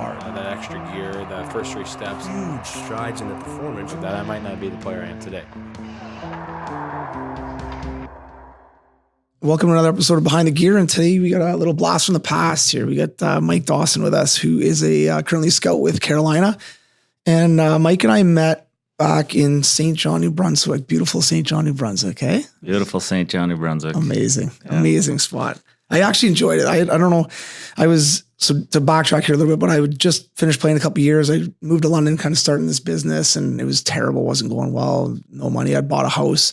far. That extra gear, the first 3 steps. Huge strides in the performance. That I might not be the player I am today. Welcome to another episode of Behind the Gear, and today we got a little blast from the past here. We got Mike Dawson with us, who is a currently scout with Carolina. And Mike and I met back in St. John, New Brunswick. Beautiful St. John, New Brunswick, eh? Beautiful St. John, New Brunswick. Amazing. Yeah. Amazing spot. I actually enjoyed it. I don't know. So to backtrack here a little bit, but I would just finish playing a couple of years. I moved to London, kind of starting this business, and it was terrible. Wasn't going well. No money. I bought a house.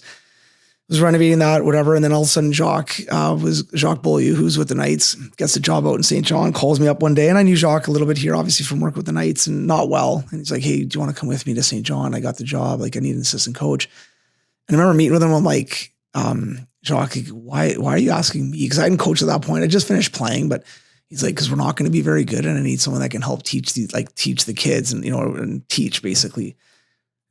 Was renovating that, whatever. And then all of a sudden Jacques Beaulieu, who's with the Knights, gets a job out in St. John, calls me up one day. And I knew Jacques a little bit here, obviously from work with the Knights, and not well. And he's like, hey, do you want to come with me to St. John? I got the job. Like, I need an assistant coach. And I remember meeting with him. I'm like, Jacques, why are you asking me? Because I hadn't coached at that point. I just finished playing, but he's like, because we're not going to be very good, and I need someone that can help teach the kids and teach basically.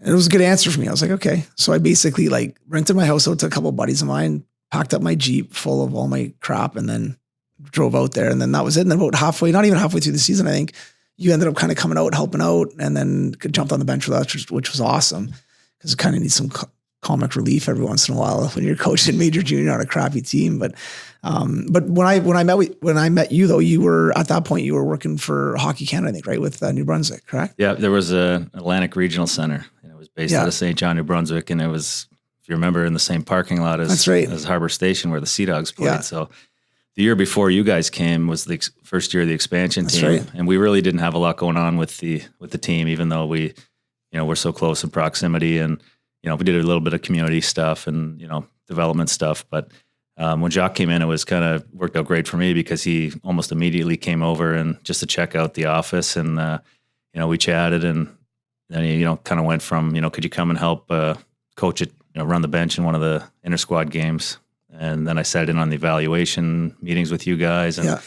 And it was a good answer for me. I was like, okay. So I basically rented my house out to a couple of buddies of mine, packed up my Jeep full of all my crap, and then drove out there. And then that was it. And then about not even halfway through the season, I think you ended up kind of coming out, helping out, and then jumped on the bench with us, which was awesome, because it kind of needs some comic relief every once in a while when you're coaching major junior on a crappy team. But when I met you though, you were at that point, you were working for Hockey Canada, I think, right? With New Brunswick, correct? Yeah. There was a Atlantic Regional Center, and it was based out of St. John, New Brunswick. And it was, if you remember, in the same parking lot as Harbor Station where the Sea Dogs played. Yeah. So the year before you guys came was the first year of the expansion team. Right. And we really didn't have a lot going on with the team, even though we, we're so close in proximity, and, we did a little bit of community stuff and, development stuff. But when Jacques came in, it was kind of worked out great for me, because he almost immediately came over and just to check out the office, and, we chatted, and then he, kind of went from, could you come and help coach it, run the bench in one of the inter squad games? And then I sat in on the evaluation meetings with you guys, and,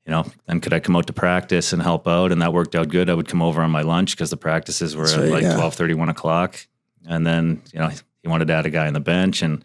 then could I come out to practice and help out? And that worked out good. I would come over on my lunch, because the practices were at 12:30, 1 o'clock. And then, he wanted to add a guy on the bench, and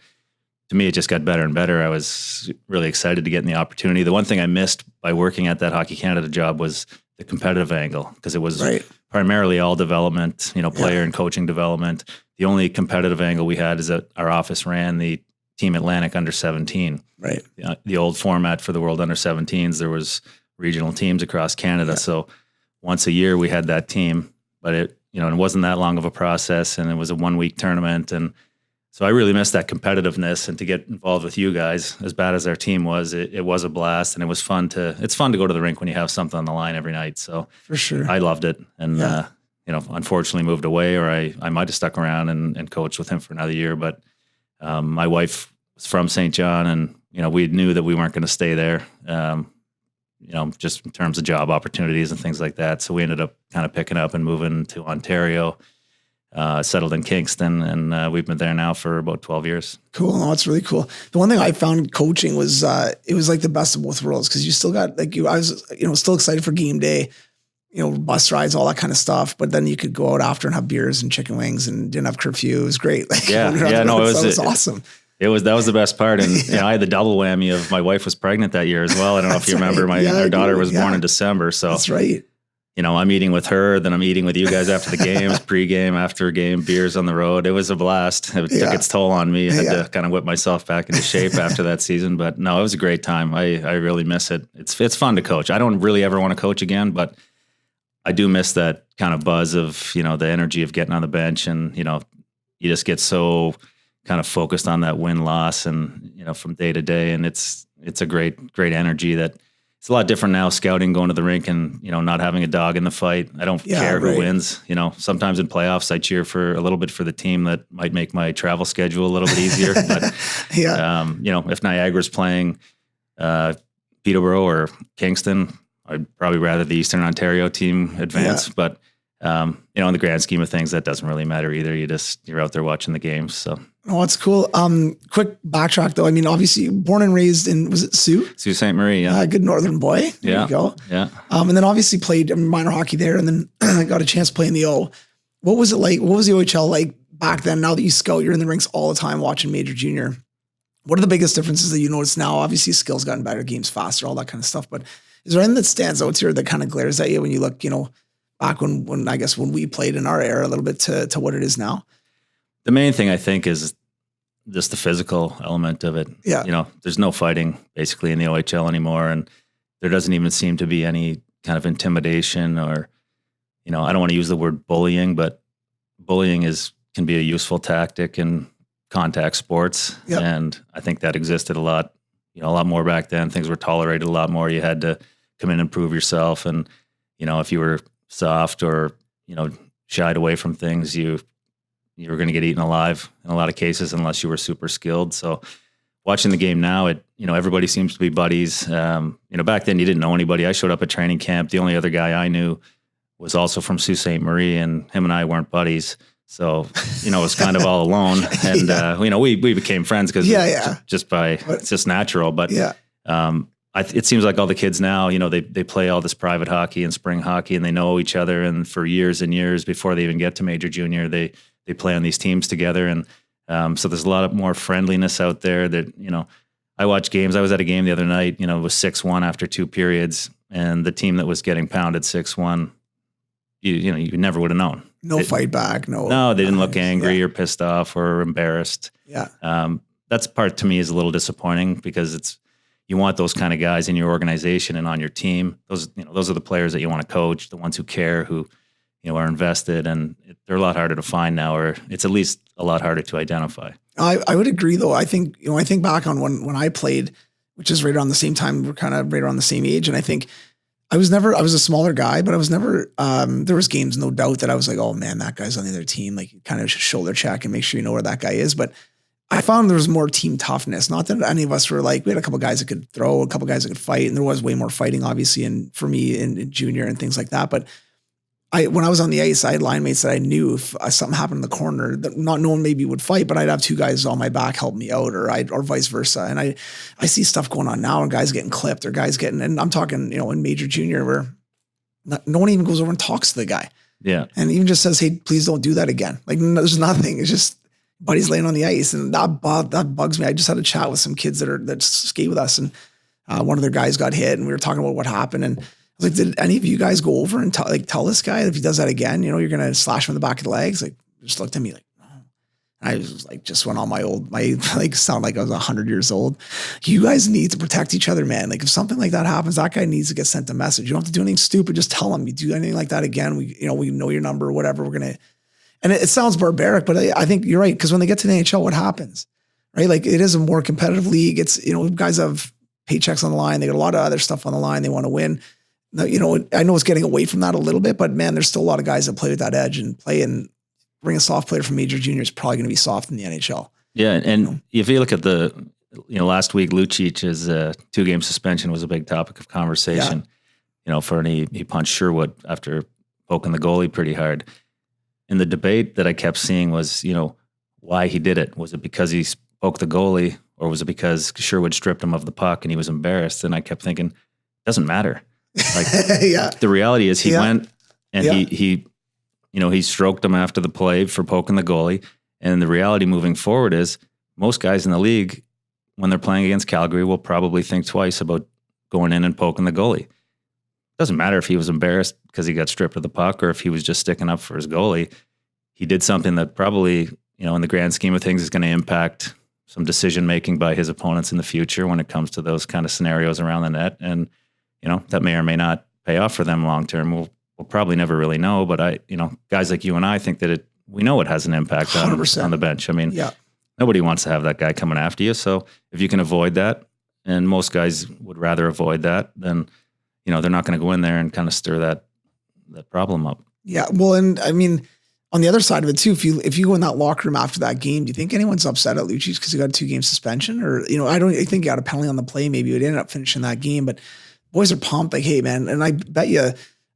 to me, it just got better and better. I was really excited to get in the opportunity. The one thing I missed by working at that Hockey Canada job was the competitive angle, because it was primarily all development, player and coaching development. The only competitive angle we had is that our office ran the Team Atlantic under 17. Right. The old format for the World Under 17s, there was regional teams across Canada. Yeah. So once a year we had that team, but it wasn't that long of a process, and it was a 1-week tournament. And so I really missed that competitiveness, and to get involved with you guys, as bad as our team was, it was a blast, and it's fun to go to the rink when you have something on the line every night. So for sure, I loved it. And, unfortunately moved away, or I might've stuck around and coached with him for another year. But my wife was from St. John, and, we knew that we weren't going to stay there, just in terms of job opportunities and things like that. So we ended up kind of picking up and moving to Ontario, settled in Kingston, and we've been there now for about 12 years. Cool. No, it's really cool. The one thing I found coaching was, it was like the best of both worlds, because you still got I was, still excited for game day, bus rides, all that kind of stuff. But then you could go out after and have beers and chicken wings, and didn't have curfew. It was great. It was awesome. That was the best part. And I had the double whammy of my wife was pregnant that year as well. I don't know if you remember, our daughter was born in December. So that's right. I'm eating with her, then I'm eating with you guys after the games, pregame, after game, beers on the road. It was a blast. It took its toll on me. I had to kind of whip myself back into shape after that season. But no, it was a great time. I really miss it. It's fun to coach. I don't really ever want to coach again, but I do miss that kind of buzz of, the energy of getting on the bench, and, you just get so kind of focused on that win-loss, and, from day to day. And it's a great energy that it's a lot different now, scouting, going to the rink, and, not having a dog in the fight. I don't care who wins. Sometimes in playoffs, I cheer for a little bit for the team that might make my travel schedule a little bit easier. But, if Niagara's playing Peterborough or Kingston, I'd probably rather the Eastern Ontario team advance. Yeah. But, in the grand scheme of things, that doesn't really matter either. You're out there watching the games. So. Oh, that's cool. Quick backtrack though. I mean, obviously born and raised in, was it Sault? Sault Ste. Marie, yeah. Good Northern boy. There you go. Yeah. And then obviously played minor hockey there, and then got a chance to play in the O. What was it like? What was the OHL like back then? Now that you scout, you're in the rinks all the time watching major junior. What are the biggest differences that you notice now? Obviously, skills gotten better, games faster, all that kind of stuff. But is there anything that stands out here that kind of glares at you when you look, back when I guess when we played in our era a little bit to what it is now? The main thing I think is just the physical element of it. Yeah. There's no fighting basically in the OHL anymore, and there doesn't even seem to be any kind of intimidation or, I don't want to use the word bullying, but bullying can be a useful tactic in contact sports. Yep. And I think that existed a lot more back then. Things were tolerated a lot more. You had to come in and prove yourself. And, if you were soft or, shied away from things, you were going to get eaten alive in a lot of cases unless you were super skilled. So watching the game now, everybody seems to be buddies. Back then you didn't know anybody. I showed up at training camp. The only other guy I knew was also from Sault Ste. Marie, and him and I weren't buddies. So, it was kind of all alone. And, we became friends because it's just natural. But it seems like all the kids now, they play all this private hockey and spring hockey, and they know each other. And for years and years before they even get to major junior, they play on these teams together. And so there's a lot of more friendliness out there that, I watch games. I was at a game the other night, it was 6-1 after 2 periods. And the team that was getting pounded 6-1, you never would have known. No fight back. No, they didn't look angry or pissed off or embarrassed. Yeah. That's part to me is a little disappointing because you want those kind of guys in your organization and on your team. Those are the players that you want to coach, the ones who care, who, are invested, and they're a lot harder to find now, or it's at least a lot harder to identify. I would agree though. I think, I think back on when I played, which is right around the same time, we're kind of right around the same age. And I think I was a smaller guy, but I was never, there was games, no doubt, that I was like, oh man, that guy's on the other team. Like, you kind of shoulder check and make sure you know where that guy is. But I found there was more team toughness. Not that any of us were like, we had a couple of guys that could throw, a couple of guys that could fight. And there was way more fighting, obviously, and for me in junior and things like that. But when I was on the ice, I had line mates that I knew if something happened in the corner, that not knowing maybe would fight, but I'd have 2 guys on my back help me out, or vice versa. And I see stuff going on now, and guys getting clipped, or guys getting, and I'm talking, in major junior, where no one even goes over and talks to the guy. Yeah. And even just says, hey, please don't do that again. Like, there's nothing. It's just buddies laying on the ice. And that bugs me. I just had a chat with some kids that skate with us, and one of their guys got hit, and we were talking about what happened. And I was like, did any of you guys go over and tell this guy if he does that again, you're going to slash him in the back of the legs? Like, just looked at me like, no. And I was like, just went on sound like I was 100 years old. You guys need to protect each other, man. Like, if something like that happens, that guy needs to get sent a message. You don't have to do anything stupid. Just tell him. You do anything like that again, we know your number or whatever. We're going to, and it sounds barbaric, but I think you're right. Because when they get to the NHL, what happens, right? Like, it is a more competitive league. It's, guys have paychecks on the line. They got a lot of other stuff on the line. They want to win. I know it's getting away from that a little bit, but man, there's still a lot of guys that play with that edge and play, and bring a soft player from major junior is probably going to be soft in the NHL. Yeah. And if you look at last week, Lucic's 2-game suspension was a big topic of conversation, he punched Sherwood after poking the goalie pretty hard. And the debate that I kept seeing was, why he did it. Was it because he poked the goalie, or was it because Sherwood stripped him of the puck and he was embarrassed? And I kept thinking, it doesn't matter. Like, the reality is he went and he stroked him after the play for poking the goalie. And the reality moving forward is most guys in the league, when they're playing against Calgary, will probably think twice about going in and poking the goalie. Doesn't matter if he was embarrassed because he got stripped of the puck, or if he was just sticking up for his goalie. He did something that probably, in the grand scheme of things, is going to impact some decision-making by his opponents in the future when it comes to those kind of scenarios around the net. And, that may or may not pay off for them long-term. We'll probably never really know, but guys like you and I think that we know it has an impact on the bench. I mean, nobody wants to have that guy coming after you. So if you can avoid that, and most guys would rather avoid that, then, they're not going to go in there and kind of stir that problem up. Yeah. Well, and I mean, on the other side of it too, if you go in that locker room after that game, do you think anyone's upset at Lucci's because he got a 2-game suspension? Or, I think he got a penalty on the play. Maybe he would end up finishing that game, but boys are pumped, like, hey man. And I bet you,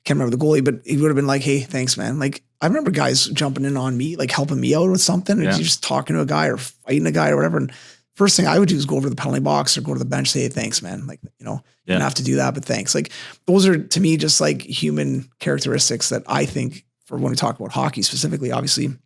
can't remember the goalie, but he would have been like, hey, thanks, man. Like, I remember guys jumping in on me, like helping me out with something, and just talking to a guy or fighting a guy or whatever. And first thing I would do is go over to the penalty box or go to the bench, say, hey, thanks, man. Like, you don't have to do that, but thanks. Like, those are, to me, just like human characteristics that I think, for when we talk about hockey specifically, obviously, I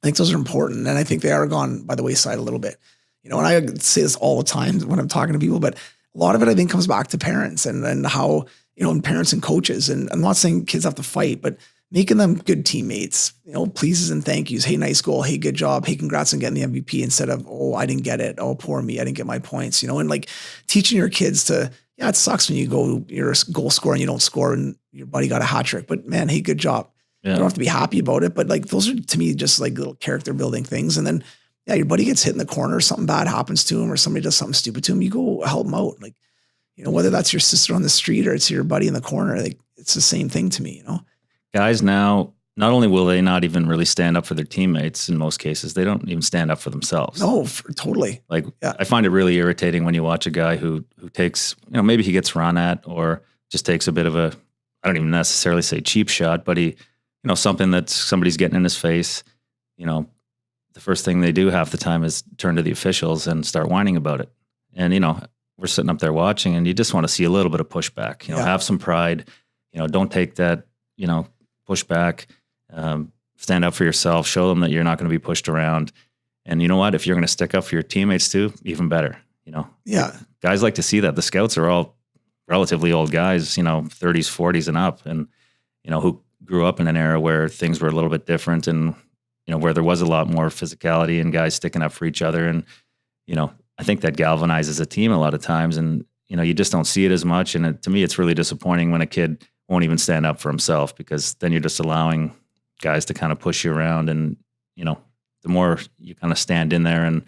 think those are important. And I think they are gone by the wayside a little bit. You know, and I say this all the time when I'm talking to people, but a lot of it I think comes back to parents and how, you know, and parents and coaches. And I'm not saying kids have to fight, but making them good teammates, you know, pleases and thank yous. Hey, nice goal. Hey, good job. Hey, congrats on getting the MVP, instead of, oh, I didn't get it. Oh, poor me. I didn't get my points, you know, and like teaching your kids to, yeah, it sucks when you're a goal scorer and you don't score and your buddy got a hat trick, but man, hey, good job. Yeah. You don't have to be happy about it, but like, those are to me just like little character building things. And then, yeah, your buddy gets hit in the corner, something bad happens to him, or somebody does something stupid to him, you go help him out. Like, you know, whether that's your sister on the street or it's your buddy in the corner, like it's the same thing to me, you know? Guys now, not only will they not even really stand up for their teammates in most cases, they don't even stand up for themselves. No, totally. Like, yeah. I find it really irritating when you watch a guy who takes, you know, maybe he gets run at or just takes a bit of a, I don't even necessarily say cheap shot, but he, you know, something that somebody's getting in his face, you know, the first thing they do half the time is turn to the officials and start whining about it. And, you know, we're sitting up there watching and you just want to see a little bit of pushback, you know, have some pride, you know, don't take that, you know, pushback. Stand up for yourself, show them that you're not going to be pushed around. And you know what? If you're going to stick up for your teammates too, even better, you know? Yeah. Guys like to see that. The scouts are all relatively old guys, you know, 30s, 40s and up, and, you know, who grew up in an era where things were a little bit different and, you know, where there was a lot more physicality and guys sticking up for each other. And, you know, I think that galvanizes a team a lot of times. And, you know, you just don't see it as much. And to me, it's really disappointing when a kid won't even stand up for himself, because then you're just allowing guys to kind of push you around. And, you know, the more you kind of stand in there and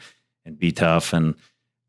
be tough and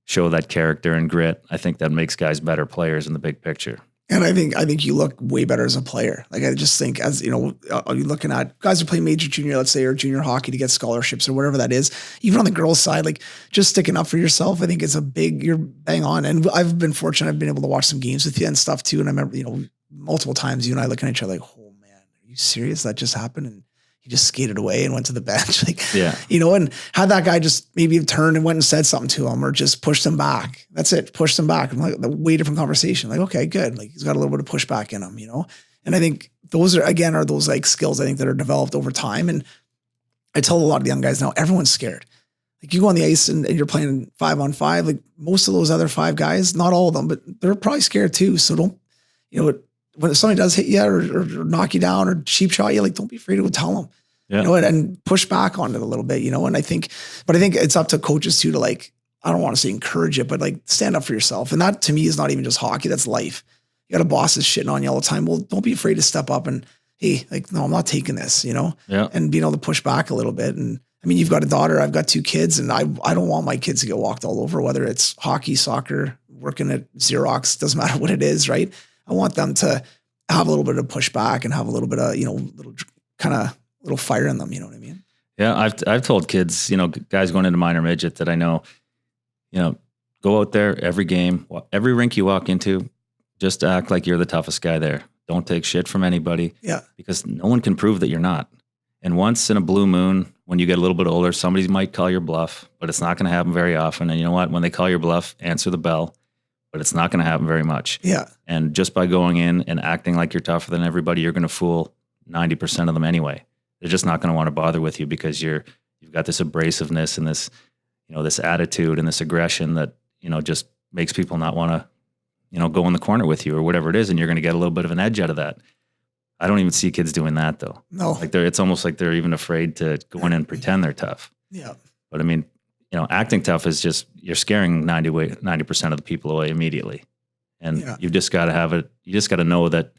show that character and grit, I think that makes guys better players in the big picture. And I think you look way better as a player. Like, I just think, as you know, you're looking at guys who play major junior, let's say, or junior hockey to get scholarships or whatever that is, even on the girls' side, like just sticking up for yourself, I think is you're bang on. And I've been fortunate. I've been able to watch some games with you and stuff too. And I remember, you know, multiple times you and I looking at each other like, oh man, are you serious? That just happened? And he just skated away and went to the bench. Like, yeah, you know, and had that guy just maybe have turned and went and said something to him or just pushed him back. That's it. Pushed him back. I'm like, a way different conversation. Like, okay, good. Like, he's got a little bit of pushback in him, you know? And I think those are those like skills I think that are developed over time. And I tell a lot of young guys now, everyone's scared. Like, you go on the ice and you're playing 5-on-5, like most of those other 5 guys, not all of them, but they're probably scared too. So don't, you know, when somebody does hit you or knock you down or cheap shot you, like, don't be afraid to go tell them, you know, and push back on it a little bit, you know? And I think it's up to coaches too, to like, I don't want to say encourage it, but like stand up for yourself. And that to me is not even just hockey. That's life. You got a boss that's shitting on you all the time. Well, don't be afraid to step up and, hey, like, no, I'm not taking this, you know, and being able to push back a little bit. And I mean, you've got a daughter, I've got 2 kids, and I don't want my kids to get walked all over, whether it's hockey, soccer, working at Xerox, doesn't matter what it is, right? I want them to have a little bit of pushback and have a little bit of, you know, little fire in them. You know what I mean? Yeah. I've told kids, you know, guys going into minor midget that I know, you know, go out there every game, every rink you walk into, just act like you're the toughest guy there. Don't take shit from anybody. Yeah. Because no one can prove that you're not. And once in a blue moon, when you get a little bit older, somebody might call your bluff, but it's not going to happen very often. And you know what? When they call your bluff, answer the bell, but it's not going to happen very much. Yeah. And just by going in and acting like you're tougher than everybody, you're going to fool 90% of them anyway. They're just not going to want to bother with you because you've got this abrasiveness and this, you know, this attitude and this aggression that, you know, just makes people not want to, you know, go in the corner with you or whatever it is. And you're going to get a little bit of an edge out of that. I don't even see kids doing that though. No. Like it's almost like they're even afraid to go in and pretend they're tough. Yeah. But I mean, you know, acting tough is just, you're scaring 90% of the people away immediately. And you've just got to have it. You just got to know that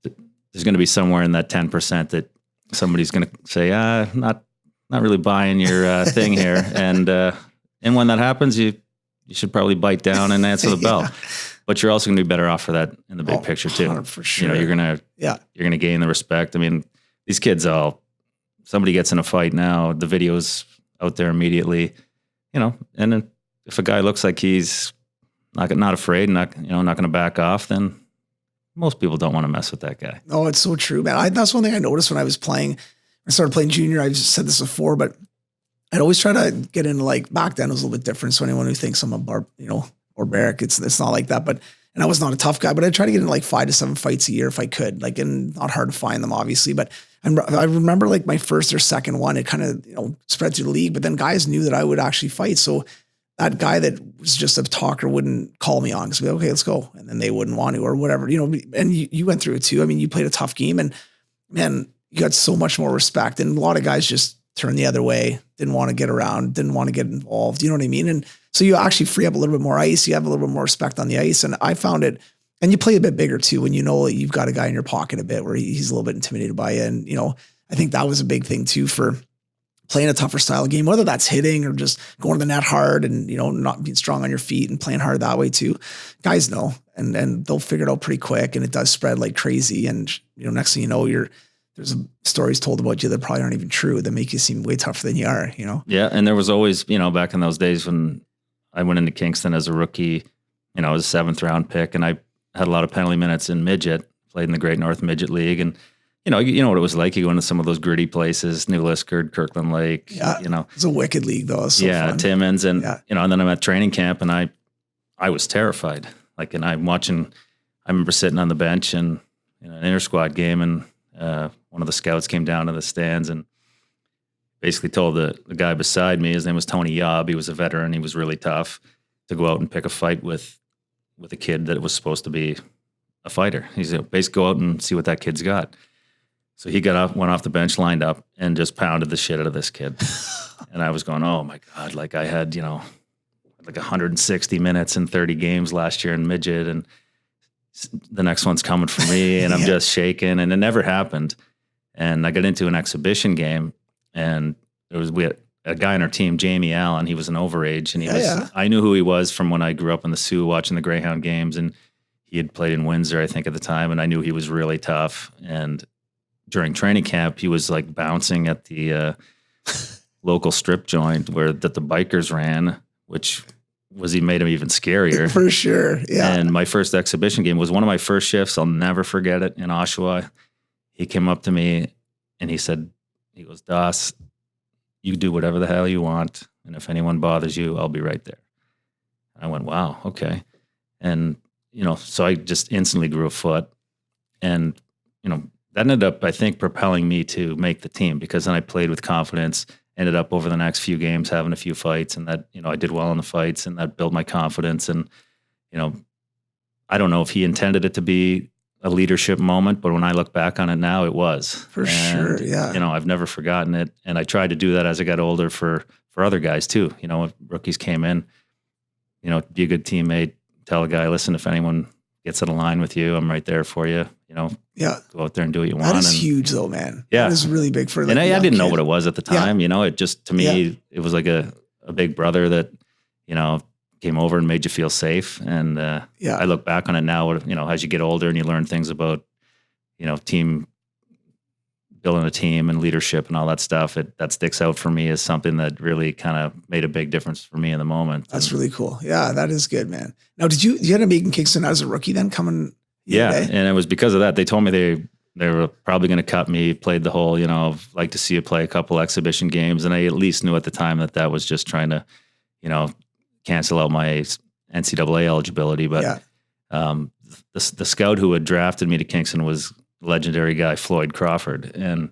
there's going to be somewhere in that 10% that somebody's going to say, not really buying your thing here. And when that happens, you should probably bite down and answer the bell. But you're also going to be better off for that in the big picture too. For sure. You know, you're going to gain the respect. I mean, these kids somebody gets in a fight now, the video's out there immediately, you know, and then if a guy looks like he's not afraid, not going to back off, then most people don't want to mess with that guy. Oh, it's so true, man. That's one thing I noticed when I was playing. I started playing junior. I've said this before, but I'd always try to get into, like, back then it was a little bit different. So anyone who thinks I'm barbaric, it's not like that. But, and I was not a tough guy, but I try to get into like 5 to 7 fights a year if I could, like, and not hard to find them obviously. But I remember like my first or second one, it kind of, you know, spread through the league, but then guys knew that I would actually fight. So that guy that was just a talker wouldn't call me on because we'd be like, okay, let's go. And then they wouldn't want to or whatever, and you went through it too. I mean, you played a tough game and man, you got so much more respect. And a lot of guys just turned the other way, didn't want to get around, didn't want to get involved. You know what I mean? And so you actually free up a little bit more ice. You have a little bit more respect on the ice. And I found it, and you play a bit bigger too, when you know that you've got a guy in your pocket a bit where he's a little bit intimidated by you. And, I think that was a big thing too for playing a tougher style game, whether that's hitting or just going to the net hard and, not being strong on your feet and playing hard that way too. Guys know, and they'll figure it out pretty quick, and it does spread like crazy. And, next thing you know, there's stories told about you that probably aren't even true that make you seem way tougher than you are, Yeah. And there was always, back in those days when I went into Kingston as a rookie, I was a 7th round pick, and I had a lot of penalty minutes in midget, played in the Great North Midget League. And, you know what it was like. You go into some of those gritty places, New Liskard, Kirkland Lake, It's a wicked league though. It's so fun. Timmins. And, and then I'm at training camp and I was terrified. And I remember sitting on the bench and in an inter-squad game, and one of the scouts came down to the stands and basically told the guy beside me, his name was Tony Yob, he was a veteran, he was really tough, to go out and pick a fight with a kid that was supposed to be a fighter. He said, basically go out and see what that kid's got. So he got up, went off the bench, lined up, and just pounded the shit out of this kid. And I was going, oh my God, I had, 160 minutes in 30 games last year in midget, and the next one's coming for me, and I'm just shaking, and it never happened. And I got into an exhibition game, and we had a guy on our team, Jamie Allen. He was an overage, and I knew who he was from when I grew up in the Sioux watching the Greyhound games, and he had played in Windsor, I think, at the time, and I knew he was really tough. And during training camp, he was bouncing at the local strip joint that the bikers ran, which he made him even scarier. For sure, yeah. And my first exhibition game was one of my first shifts. I'll never forget it, in Oshawa. He came up to me and he goes, Doss, you do whatever the hell you want, and if anyone bothers you, I'll be right there. I went, wow, okay. And, so I just instantly grew a foot. And, that ended up, I think, propelling me to make the team, because then I played with confidence, ended up over the next few games having a few fights, and that, I did well in the fights, and that built my confidence. And, I don't know if he intended it to be a leadership moment, but when I look back on it now, it was. For sure, yeah. I've never forgotten it. And I tried to do that as I got older for other guys too. If rookies came in, be a good teammate, tell a guy, listen, if anyone gets out of line with you, I'm right there for you. Go out there and do what you want. That is huge though, man. Yeah. That is really big for and I didn't know what it was at the time. It just, to me, it was like a big brother that, came over and made you feel safe. And I look back on it now, as you get older and you learn things about, team, building a team and leadership and all that stuff, that sticks out for me as something that really kind of made a big difference for me in the moment. That's really cool. Yeah, that is good, man. Now, you end up making Kingston as a rookie then coming? Yeah, and it was because of that. They told me they were probably going to cut me, played the whole, like to see you play a couple exhibition games. And I at least knew at the time that was just trying to, cancel out my NCAA eligibility. But the scout who had drafted me to Kingston was legendary guy, Floyd Crawford. And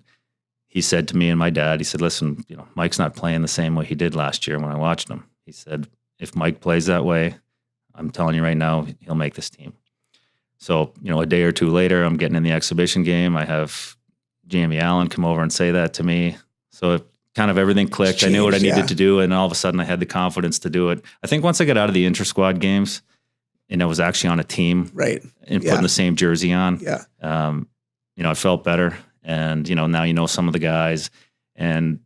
he said to me and my dad, he said, listen, Mike's not playing the same way he did last year when I watched him. He said, if Mike plays that way, I'm telling you right now, he'll make this team. So, a day or two later, I'm getting in the exhibition game. I have Jamie Allen come over and say that to me. So kind of everything clicked. I knew what I needed to do, and all of a sudden I had the confidence to do it. I think once I got out of the inter-squad games, and I was actually on a team, right, and putting the same jersey on, I felt better. And, now some of the guys. And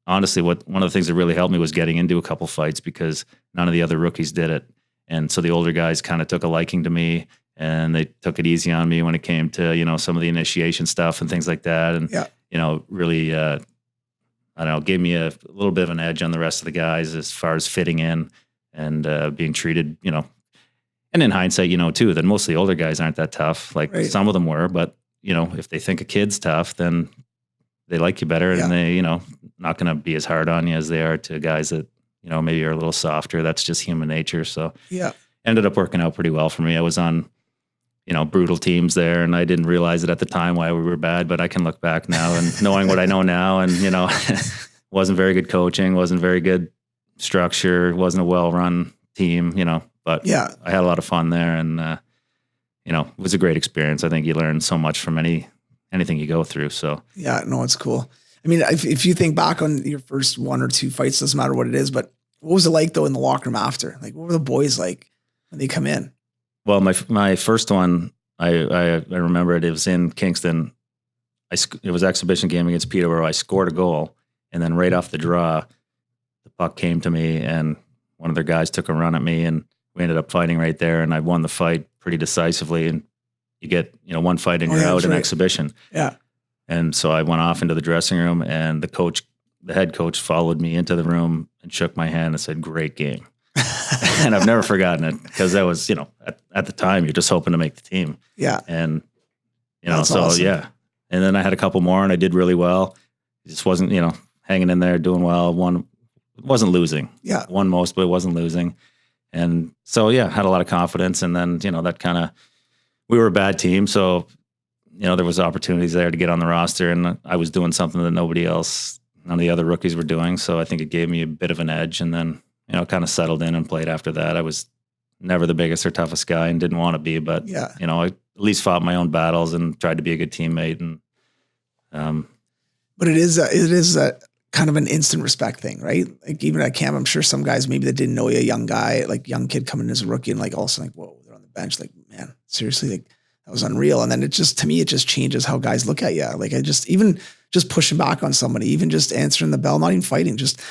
honestly, one of the things that really helped me was getting into a couple fights, because none of the other rookies did it. And so the older guys kind of took a liking to me, and they took it easy on me when it came to, some of the initiation stuff and things like that. And, really, gave me a little bit of an edge on the rest of the guys as far as fitting in and being treated, and in hindsight, too, that most of the older guys aren't that tough. Some of them were, but, if they think a kid's tough, then they like you better, and they, not going to be as hard on you as they are to guys that, maybe are a little softer. That's just human nature. So ended up working out pretty well for me. I was on, brutal teams there, and I didn't realize it at the time why we were bad, but I can look back now and knowing what I know now, and, wasn't very good coaching, wasn't very good, structure. It wasn't a well-run team, but Yeah. I had a lot of fun there, and it was a great experience. I think you learn so much from anything you go through. So yeah, no, it's cool. I mean, if you think back on your first 1 or 2 fights, doesn't matter what it is, but what was it like though in the locker room after? Like, what were the boys like when they come in? Well, my first one, I remember it was in Kingston. It was exhibition game against Peterborough. I scored a goal, and then right off the draw, the puck came to me, and one of their guys took a run at me, and we ended up fighting right there, and I won the fight pretty decisively. And you get one fight and you're out in exhibition. Yeah. And so I went off into the dressing room, and the head coach followed me into the room and shook my hand and said, "Great game." And I've never forgotten it, because that was, at the time you're just hoping to make the team. Yeah. And, That's so awesome. yeah. And then I had a couple more, and I did really well. It just wasn't, hanging in there, doing well. Wasn't losing. Yeah. Won most, but it wasn't losing. And so, yeah, had a lot of confidence. And then, that kind of, we were a bad team. So, there was opportunities there to get on the roster, and I was doing something that none of the other rookies were doing. So I think it gave me a bit of an edge, and then, kind of settled in and played after that. I was never the biggest or toughest guy and didn't want to be, but, Yeah. I at least fought my own battles and tried to be a good teammate. And, But it is a kind of an instant respect thing, right? Like even at camp, I'm sure some guys maybe that didn't know you, a young guy, like young kid coming in as a rookie, and like all of a sudden, like, whoa, they're on the bench. Like, man, seriously, like that was unreal. And then to me, it just changes how guys look at you. Like even pushing back on somebody, even just answering the bell, not even fighting, just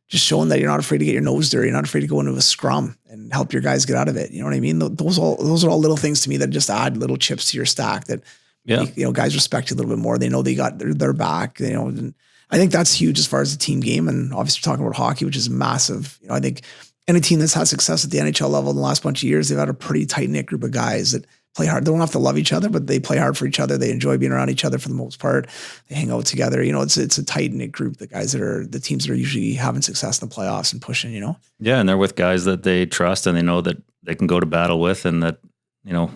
showing that you're not afraid to get your nose dirty. You're not afraid to go into a scrum and help your guys get out of it. You know what I mean? Those are all little things to me that just add little chips to your stack that, make, guys respect you a little bit more. They know they got their back, and I think that's huge as far as the team game. And obviously we're talking about hockey, which is massive. I think any team that's had success at the NHL level in the last bunch of years, they've had a pretty tight knit group of guys that play hard. They don't have to love each other, but they play hard for each other. They enjoy being around each other for the most part. They hang out together. It's a tight knit group. The guys the teams that are usually having success in the playoffs and pushing, Yeah. And they're with guys that they trust and they know that they can go to battle with, and that,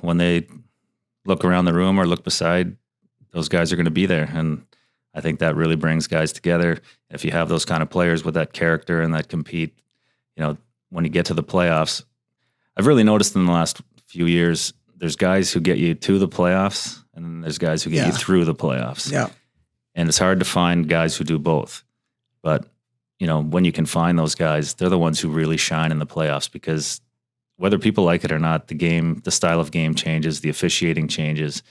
when they look around the room or look beside, those guys are going to be there. And I think that really brings guys together. If you have those kind of players with that character and that compete, when you get to the playoffs, I've really noticed in the last few years, there's guys who get you to the playoffs, and then there's guys who get you through the playoffs. Yeah. And it's hard to find guys who do both. But, when you can find those guys, they're the ones who really shine in the playoffs, because whether people like it or not, the style of game changes, the officiating changes.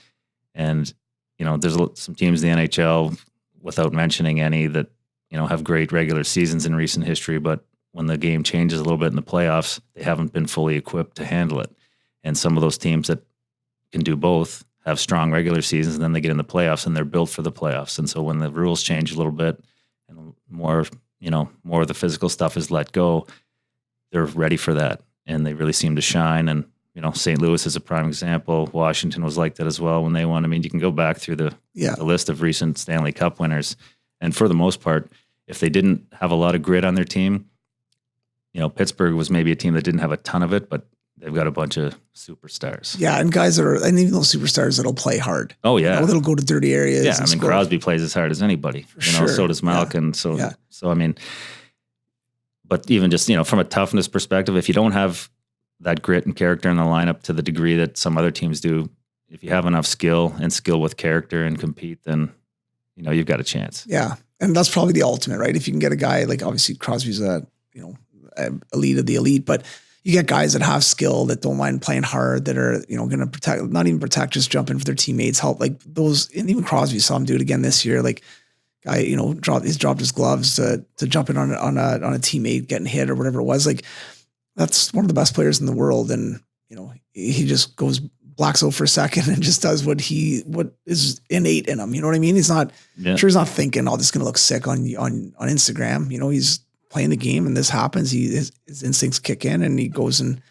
And, there's some teams in the NHL, without mentioning any, that, have great regular seasons in recent history, but when the game changes a little bit in the playoffs, they haven't been fully equipped to handle it. And some of those teams that can do both have strong regular seasons, and then they get in the playoffs and they're built for the playoffs. And so when the rules change a little bit and more of the physical stuff is let go, they're ready for that. And they really seem to shine. And, St. Louis is a prime example. Washington was like that as well when they won. I mean, you can go back through the list of recent Stanley Cup winners. And for the most part, if they didn't have a lot of grit on their team, Pittsburgh was maybe a team that didn't have a ton of it, but they've got a bunch of superstars. Yeah, and guys and even those superstars that'll play hard. Oh yeah, that'll go to dirty areas. Yeah, I mean Crosby plays as hard as anybody. Sure. So does Malkin. So I mean, but even just from a toughness perspective, if you don't have that grit and character in the lineup to the degree that some other teams do, if you have enough skill with character and compete, then you've got a chance. Yeah, and that's probably the ultimate, right? If you can get a guy like, obviously Crosby's a elite of the elite, but you get guys that have skill, that don't mind playing hard, that are, going to protect, not even protect, just jump in for their teammates, help, like those. And even Crosby, saw him do it again this year. Like guy, he's dropped his gloves to jump in on a teammate getting hit or whatever it was. Like that's one of the best players in the world. And, he just goes blacks out for a second and just does what is innate in him. You know what I mean? He's not, sure, he's not thinking, oh, this is going to look sick on Instagram. He's playing the game and this happens. His instincts kick in and he goes and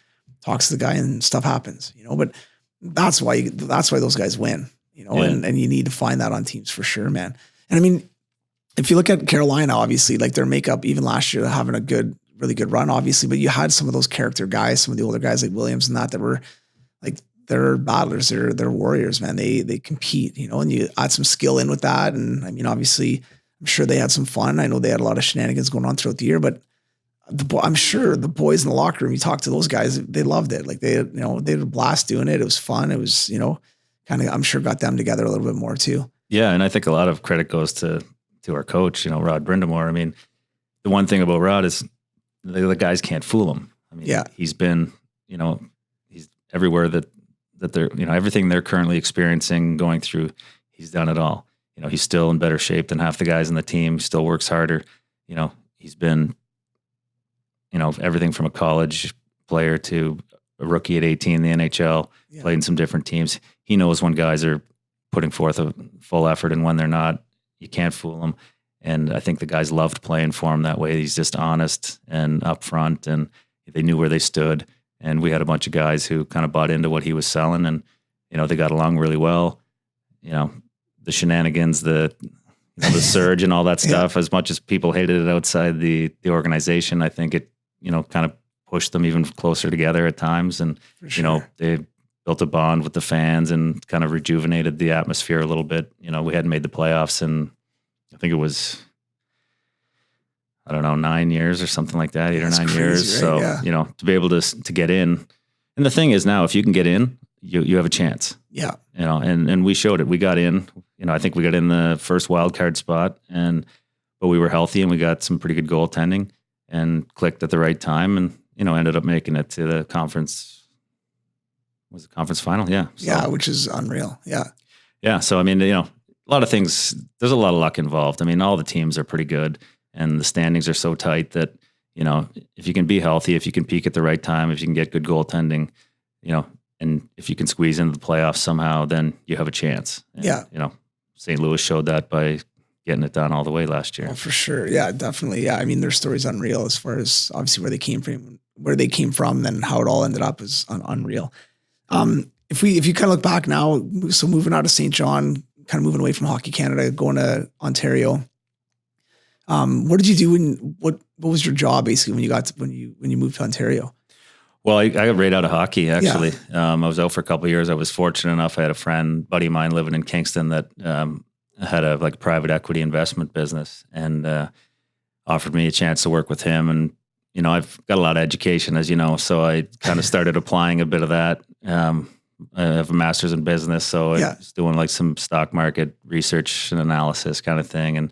talks to the guy and stuff happens, but that's why those guys win, and you need to find that on teams for sure, man. And I mean, if you look at Carolina, obviously like their makeup, even last year, having a really good run, obviously, but you had some of those character guys, some of the older guys like Williams and that were like, they're battlers, they're warriors, man. They compete, and you add some skill in with that. And I mean, obviously I'm sure they had some fun. I know they had a lot of shenanigans going on throughout the year, but I'm sure the boys in the locker room, you talk to those guys, they loved it. Like they had a blast doing it. It was fun. It was, kind of, I'm sure got them together a little bit more too. Yeah. And I think a lot of credit goes to our coach, Rod Brindamore. I mean, the one thing about Rod is the guys can't fool him. I mean, he's been, he's everywhere that they're, everything they're currently experiencing, going through, he's done it all. He's still in better shape than half the guys on the team, still works harder. He's been, everything from a college player to a rookie at 18 in the NHL, played in some different teams. He knows when guys are putting forth a full effort and when they're not. You can't fool them. And I think the guys loved playing for him that way. He's just honest and upfront, and they knew where they stood. And we had a bunch of guys who kind of bought into what he was selling, and, they got along really well. The shenanigans, the surge and all that stuff, as much as people hated it outside the organization, I think it, kind of pushed them even closer together at times. And, they built a bond with the fans and kind of rejuvenated the atmosphere a little bit. We hadn't made the playoffs, and I think it was, 9 years or something like that, 8 or 9 years. Right? So, to be able to get in. And the thing is now, if you can get in, you have a chance. Yeah. And we showed it. We got in, I think we got in the first wild card spot, but we were healthy and we got some pretty good goaltending and clicked at the right time, and, ended up making it to the conference. Was it conference final? Yeah. So, yeah. Which is unreal. Yeah. Yeah. So, I mean, a lot of things, there's a lot of luck involved. I mean, all the teams are pretty good, and the standings are so tight that, if you can be healthy, if you can peak at the right time, if you can get good goaltending, and if you can squeeze into the playoffs somehow, then you have a chance. And, St. Louis showed that by getting it done all the way last year. Oh, for sure. Yeah, definitely. Yeah. I mean, their story's unreal as far as obviously where they came from, and how it all ended up is unreal. If you kind of look back now, so moving out of St. John, kind of moving away from Hockey Canada, going to Ontario, what did you do what was your job basically when you moved to Ontario? Well, I got right out of hockey, actually. Yeah. I was out for a couple of years. I was fortunate enough. I had a buddy of mine living in Kingston that had a private equity investment business, and offered me a chance to work with him. And, I've got a lot of education, as you know, so I kind of started applying a bit of that. I have a master's in business, so I was doing some stock market research and analysis kind of thing. And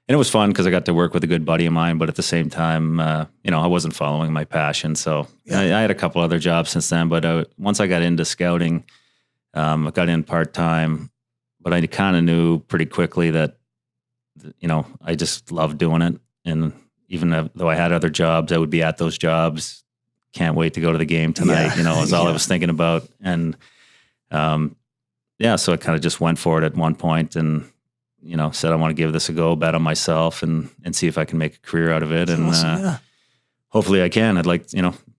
it was fun because I got to work with a good buddy of mine, but at the same time, I wasn't following my passion. So I had a couple other jobs since then, but once I got into scouting, I got in part-time, but I kind of knew pretty quickly that, I just loved doing it. And even though I had other jobs, I would be at those jobs. Can't wait to go to the game tonight, was all I was thinking about. And, so I kind of just went for it at one point, and, said, I want to give this a go, bet on myself and see if I can make a career out of it. That's awesome, and hopefully I can. I'd like,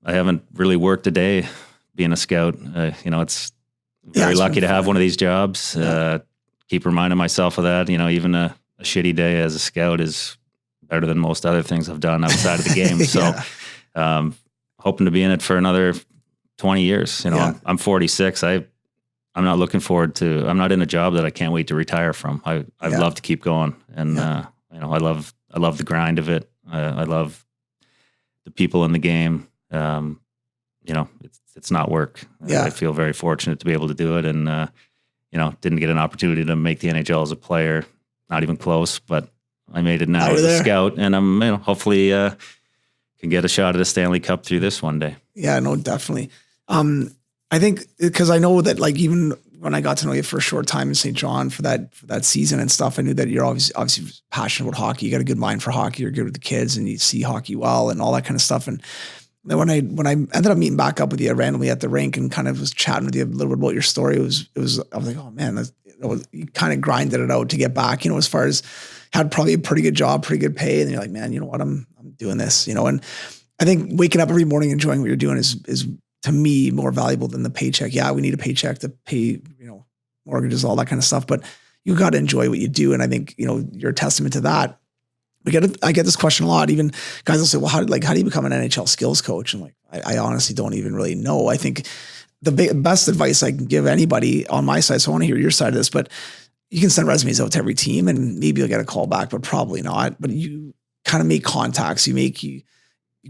I haven't really worked a day being a scout. It's very lucky to have one of these jobs. Keep reminding myself of that. Even a shitty day as a scout is better than most other things I've done outside of the game. So hoping to be in it for another 20 years. I'm 46. I'm not looking forward to, I'm not in a job that I can't wait to retire from. I'd love to keep going. And, I love the grind of it. I love the people in the game. It's not work. I feel very fortunate to be able to do it. And, didn't get an opportunity to make the NHL as a player, not even close, but I made it now as a scout, and I'm, hopefully, can get a shot at a Stanley Cup through this one day. Yeah, no, definitely. I think because I know that even when I got to know you for a short time in St. John for that season and stuff, I knew that you're obviously passionate about hockey. You got a good mind for hockey. You're good with the kids, and you see hockey well and all that kind of stuff. And then when I ended up meeting back up with you randomly at the rink and kind of was chatting with you a little bit about your story, I was like, oh man, you kind of grinded it out to get back. As far as had probably a pretty good job, pretty good pay, and you're like, man, you know what, I'm doing this. And I think waking up every morning enjoying what you're doing is to me more valuable than the paycheck. Yeah, we need a paycheck to pay, mortgages, all that kind of stuff, but you got to enjoy what you do. And I think, you're a testament to that. I get this question a lot. Even guys will say, well, how do you become an NHL skills coach? And I honestly don't even really know. I think the best advice I can give anybody on my side, so I want to hear your side of this, but you can send resumes out to every team and maybe you'll get a call back, but probably not. But you kind of make contacts. You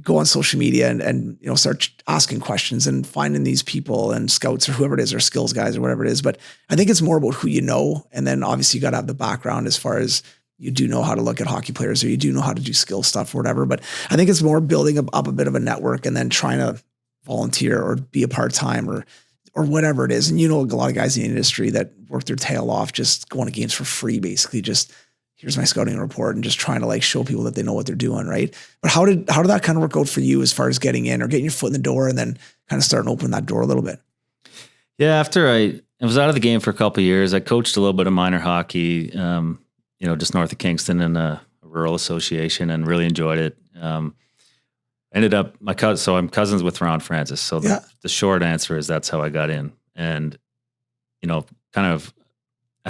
go on social media and start asking questions and finding these people and scouts or whoever it is, or skills guys or whatever it is. But I think it's more about who you know. And then obviously you got to have the background as far as you do know how to look at hockey players, or you do know how to do skill stuff or whatever. But I think it's more building up a bit of a network and then trying to volunteer or be a part-time or whatever it is. And a lot of guys in the industry that work their tail off, just going to games for free, basically just, here's my scouting report, and just trying to show people that they know what they're doing. Right. But how did that kind of work out for you as far as getting in or getting your foot in the door and then kind of starting to open that door a little bit? Yeah. After I was out of the game for a couple of years, I coached a little bit of minor hockey, just north of Kingston in a rural association, and really enjoyed it. Ended up I'm cousins with Ron Francis. So the short answer is that's how I got in. And, I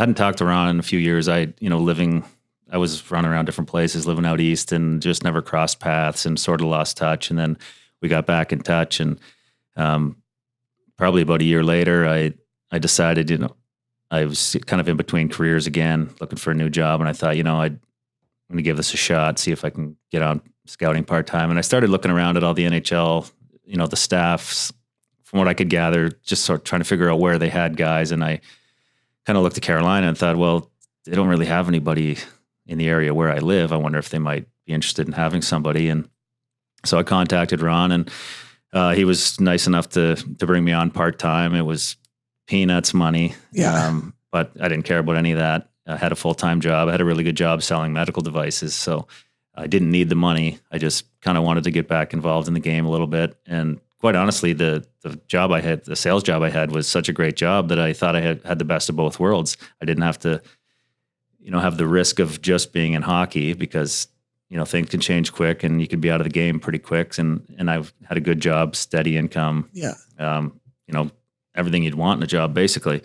hadn't talked to Ron in a few years. I was running around different places, living out east, and just never crossed paths and sort of lost touch. And then we got back in touch, and probably about a year later, I decided, I was kind of in between careers again, looking for a new job. And I thought, I'm going to give this a shot, see if I can get on scouting part-time. And I started looking around at all the NHL, the staffs, from what I could gather, just sort of trying to figure out where they had guys. And I kind of looked at Carolina and thought, well, they don't really have anybody in the area where I live. I wonder if they might be interested in having somebody. And so I contacted Ron, and he was nice enough to bring me on part-time. It was peanuts money. Yeah. But I didn't care about any of that. I had a full-time job. I had a really good job selling medical devices. So I didn't need the money. I just kind of wanted to get back involved in the game a little bit. And quite honestly, the job I had, the sales job I had, was such a great job that I thought I had the best of both worlds. I didn't have to, have the risk of just being in hockey, because, things can change quick and you can be out of the game pretty quick. And I've had a good job, steady income. Yeah. Everything you'd want in a job, basically.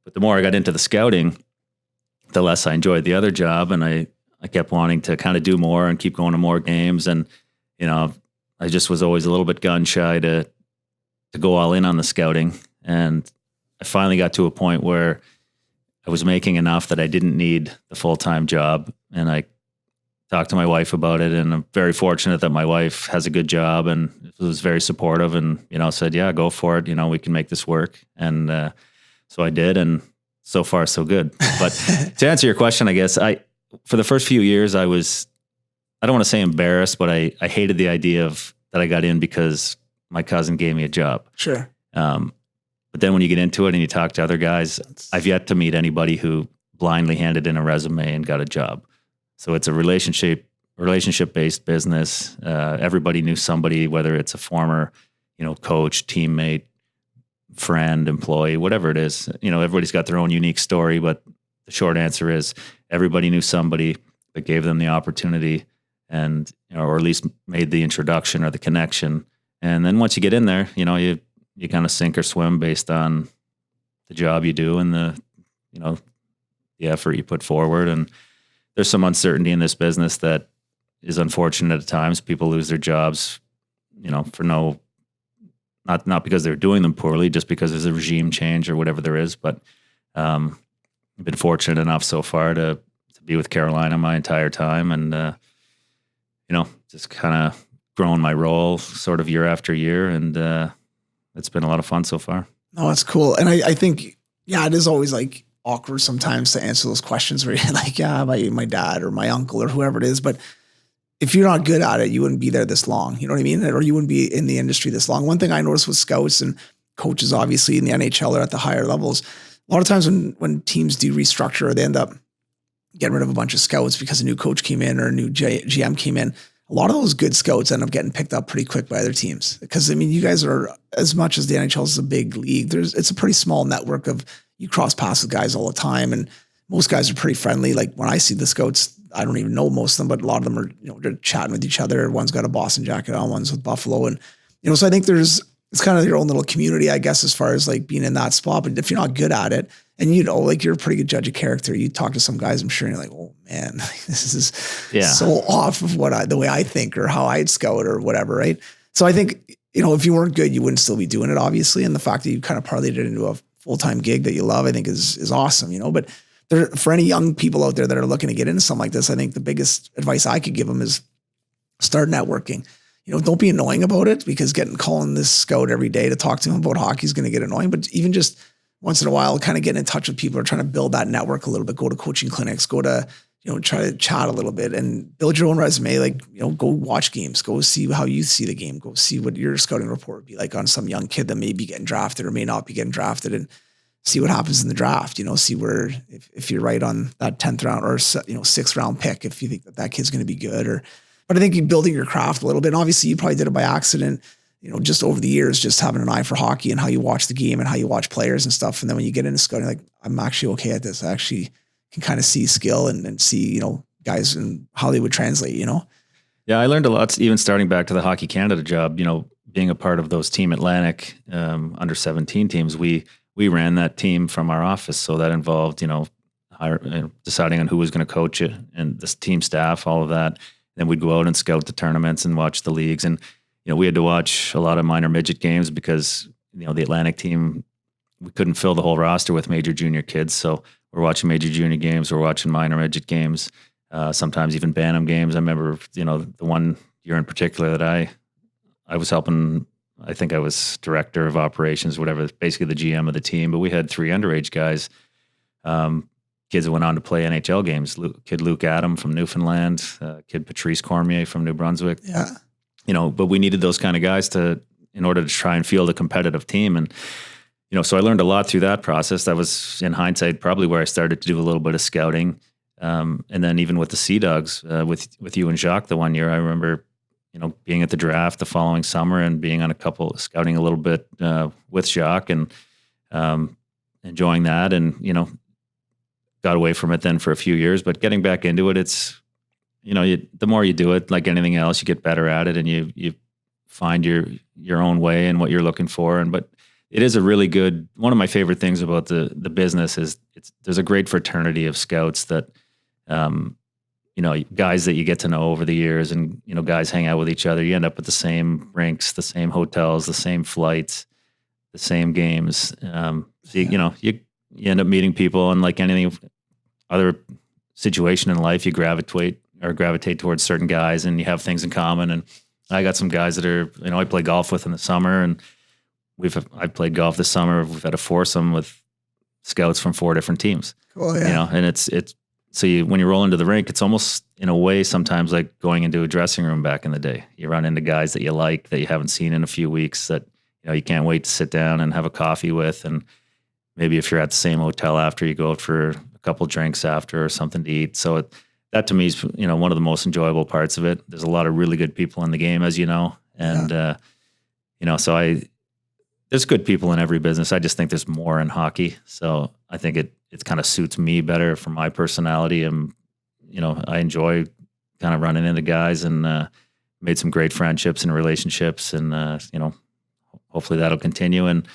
But the more I got into the scouting, the less I enjoyed the other job. And I kept wanting to kind of do more and keep going to more games. And, I just was always a little bit gun shy to go all in on the scouting. And I finally got to a point where I was making enough that I didn't need the full-time job. And I talked to my wife about it, and I'm very fortunate that my wife has a good job and was very supportive, and, said, yeah, go for it. We can make this work. And so I did, and so far so good. But to answer your question, I guess for the first few years, I don't want to say embarrassed, but I hated the idea that I got in because my cousin gave me a job. Sure. But then when you get into it and you talk to other guys, I've yet to meet anybody who blindly handed in a resume and got a job. So it's a relationship-based business. Everybody knew somebody, whether it's a former, coach, teammate, friend, employee, whatever it is. Everybody's got their own unique story, but the short answer is everybody knew somebody that gave them the opportunity, and, or at least made the introduction or the connection. And then once you get in there, you kind of sink or swim based on the job you do and the effort you put forward. And there's some uncertainty in this business that is unfortunate at times. People lose their jobs, for not because they're doing them poorly, just because there's a regime change or whatever there is. But I've been fortunate enough so far to be with Carolina my entire time, and just kind of growing my role sort of year after year, and it's been a lot of fun so far. Oh, that's cool. And I think, it is always awkward sometimes to answer those questions where you're my dad or my uncle or whoever it is. But if you're not good at it, you wouldn't be there this long. You know what I mean? Or you wouldn't be in the industry this long. One thing I noticed with scouts and coaches, obviously in the NHL or at the higher levels, a lot of times when teams do restructure, or they end up getting rid of a bunch of scouts because a new coach came in or a new GM came in, a lot of those good scouts end up getting picked up pretty quick by other teams. Because, you guys are, as much as the NHL is a big league, it's a pretty small network of, you cross paths with guys all the time. And most guys are pretty friendly. Like when I see the scouts, I don't even know most of them, but a lot of them are, they're chatting with each other. One's got a Boston jacket on, one's with Buffalo. And, so I think it's kind of your own little community, I guess, as far as being in that spot. But if you're not good at it, and you're a pretty good judge of character, you talk to some guys, I'm sure, and you're like, oh man, this is so off of the way I think or how I'd scout or whatever, right? So I think, if you weren't good, you wouldn't still be doing it, obviously. And the fact that you kind of parlayed it into a full-time gig that you love, I think is awesome, But for any young people out there that are looking to get into something like this, I think the biggest advice I could give them is start networking. don't be annoying about it, because calling this scout every day to talk to him about hockey is going to get annoying. But even just once in a while, kind of getting in touch with people who are trying to build that network a little bit, go to coaching clinics, go to, try to chat a little bit and build your own resume. Like, go watch games, go see how you see the game, go see what your scouting report would be like on some young kid that may be getting drafted or may not be getting drafted, and see what happens in the draft, see where, if you're right on that 10th round or, 6th round pick, if you think that kid's going to be good, but I think you're building your craft a little bit. And obviously you probably did it by accident, just over the years, just having an eye for hockey and how you watch the game and how you watch players and stuff. And then when you get into scouting, like, I'm actually okay at this. I actually can kind of see skill and see, guys and how they would translate, Yeah, I learned a lot, even starting back to the Hockey Canada job, being a part of those Team Atlantic under 17 teams. We ran that team from our office. So that involved, deciding on who was going to coach it and this team staff, all of that. Then we'd go out and scout the tournaments and watch the leagues. And, we had to watch a lot of minor midget games because, the Atlantic team, we couldn't fill the whole roster with major junior kids. So we're watching major junior games. We're watching minor midget games, sometimes even Bantam games. I remember, the one year in particular that I was helping, I think I was director of operations, whatever, basically the GM of the team. But we had 3 underage guys, kids that went on to play NHL games. Kid Luke Adam from Newfoundland, kid Patrice Cormier from New Brunswick. Yeah. But we needed those kind of guys in order to try and field a competitive team. And, so I learned a lot through that process. That was, in hindsight, probably where I started to do a little bit of scouting. And then even with the Sea Dogs, with you and Jacques the one year, I remember, being at the draft the following summer and being on a couple, scouting a little bit with Jacques and enjoying that. And, got away from it then for a few years, but getting back into it, it's, the more you do it, like anything else, you get better at it and you find your own way and what you're looking for. But it is a really good, one of my favorite things about the business is there's a great fraternity of scouts that, guys that you get to know over the years, and, guys hang out with each other. You end up at the same rinks, the same hotels, the same flights, the same games. You end up meeting people, and like anything other situation in life, you gravitate towards certain guys, and you have things in common. And I got some guys that are, I play golf with in the summer, and I've played golf this summer. We've had a foursome with scouts from 4 different teams. Cool, yeah. And it's so when you roll into the rink, it's almost in a way sometimes like going into a dressing room back in the day. You run into guys that you like, that you haven't seen in a few weeks, that you can't wait to sit down and have a coffee with. And maybe if you're at the same hotel after, you go out for a couple drinks after or something to eat. So that to me is, one of the most enjoyable parts of it. There's a lot of really good people in the game, as you know. And, so there's good people in every business. I just think there's more in hockey. So I think it kind of suits me better for my personality. And, I enjoy kind of running into guys and made some great friendships and relationships. And, hopefully that'll continue. And,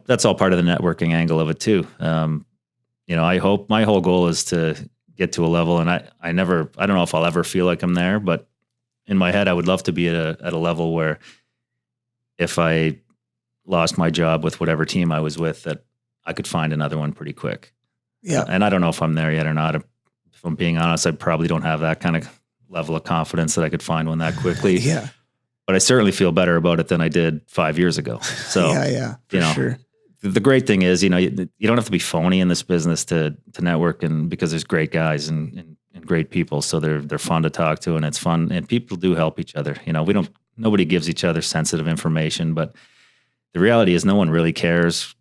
that's all part of the networking angle of it too. I hope my whole goal is to get to a level, and I don't know if I'll ever feel like I'm there, but in my head, I would love to be at a level where if I lost my job with whatever team I was with, that I could find another one pretty quick. Yeah. And I don't know if I'm there yet or not. If I'm being honest, I probably don't have that kind of level of confidence that I could find one that quickly. Yeah. But I certainly feel better about it than I did 5 years ago. So, for sure. The great thing is, you don't have to be phony in this business to network, and because there's great guys and great people. So they're fun to talk to, and it's fun, and people do help each other. Nobody gives each other sensitive information, but the reality is no one really cares.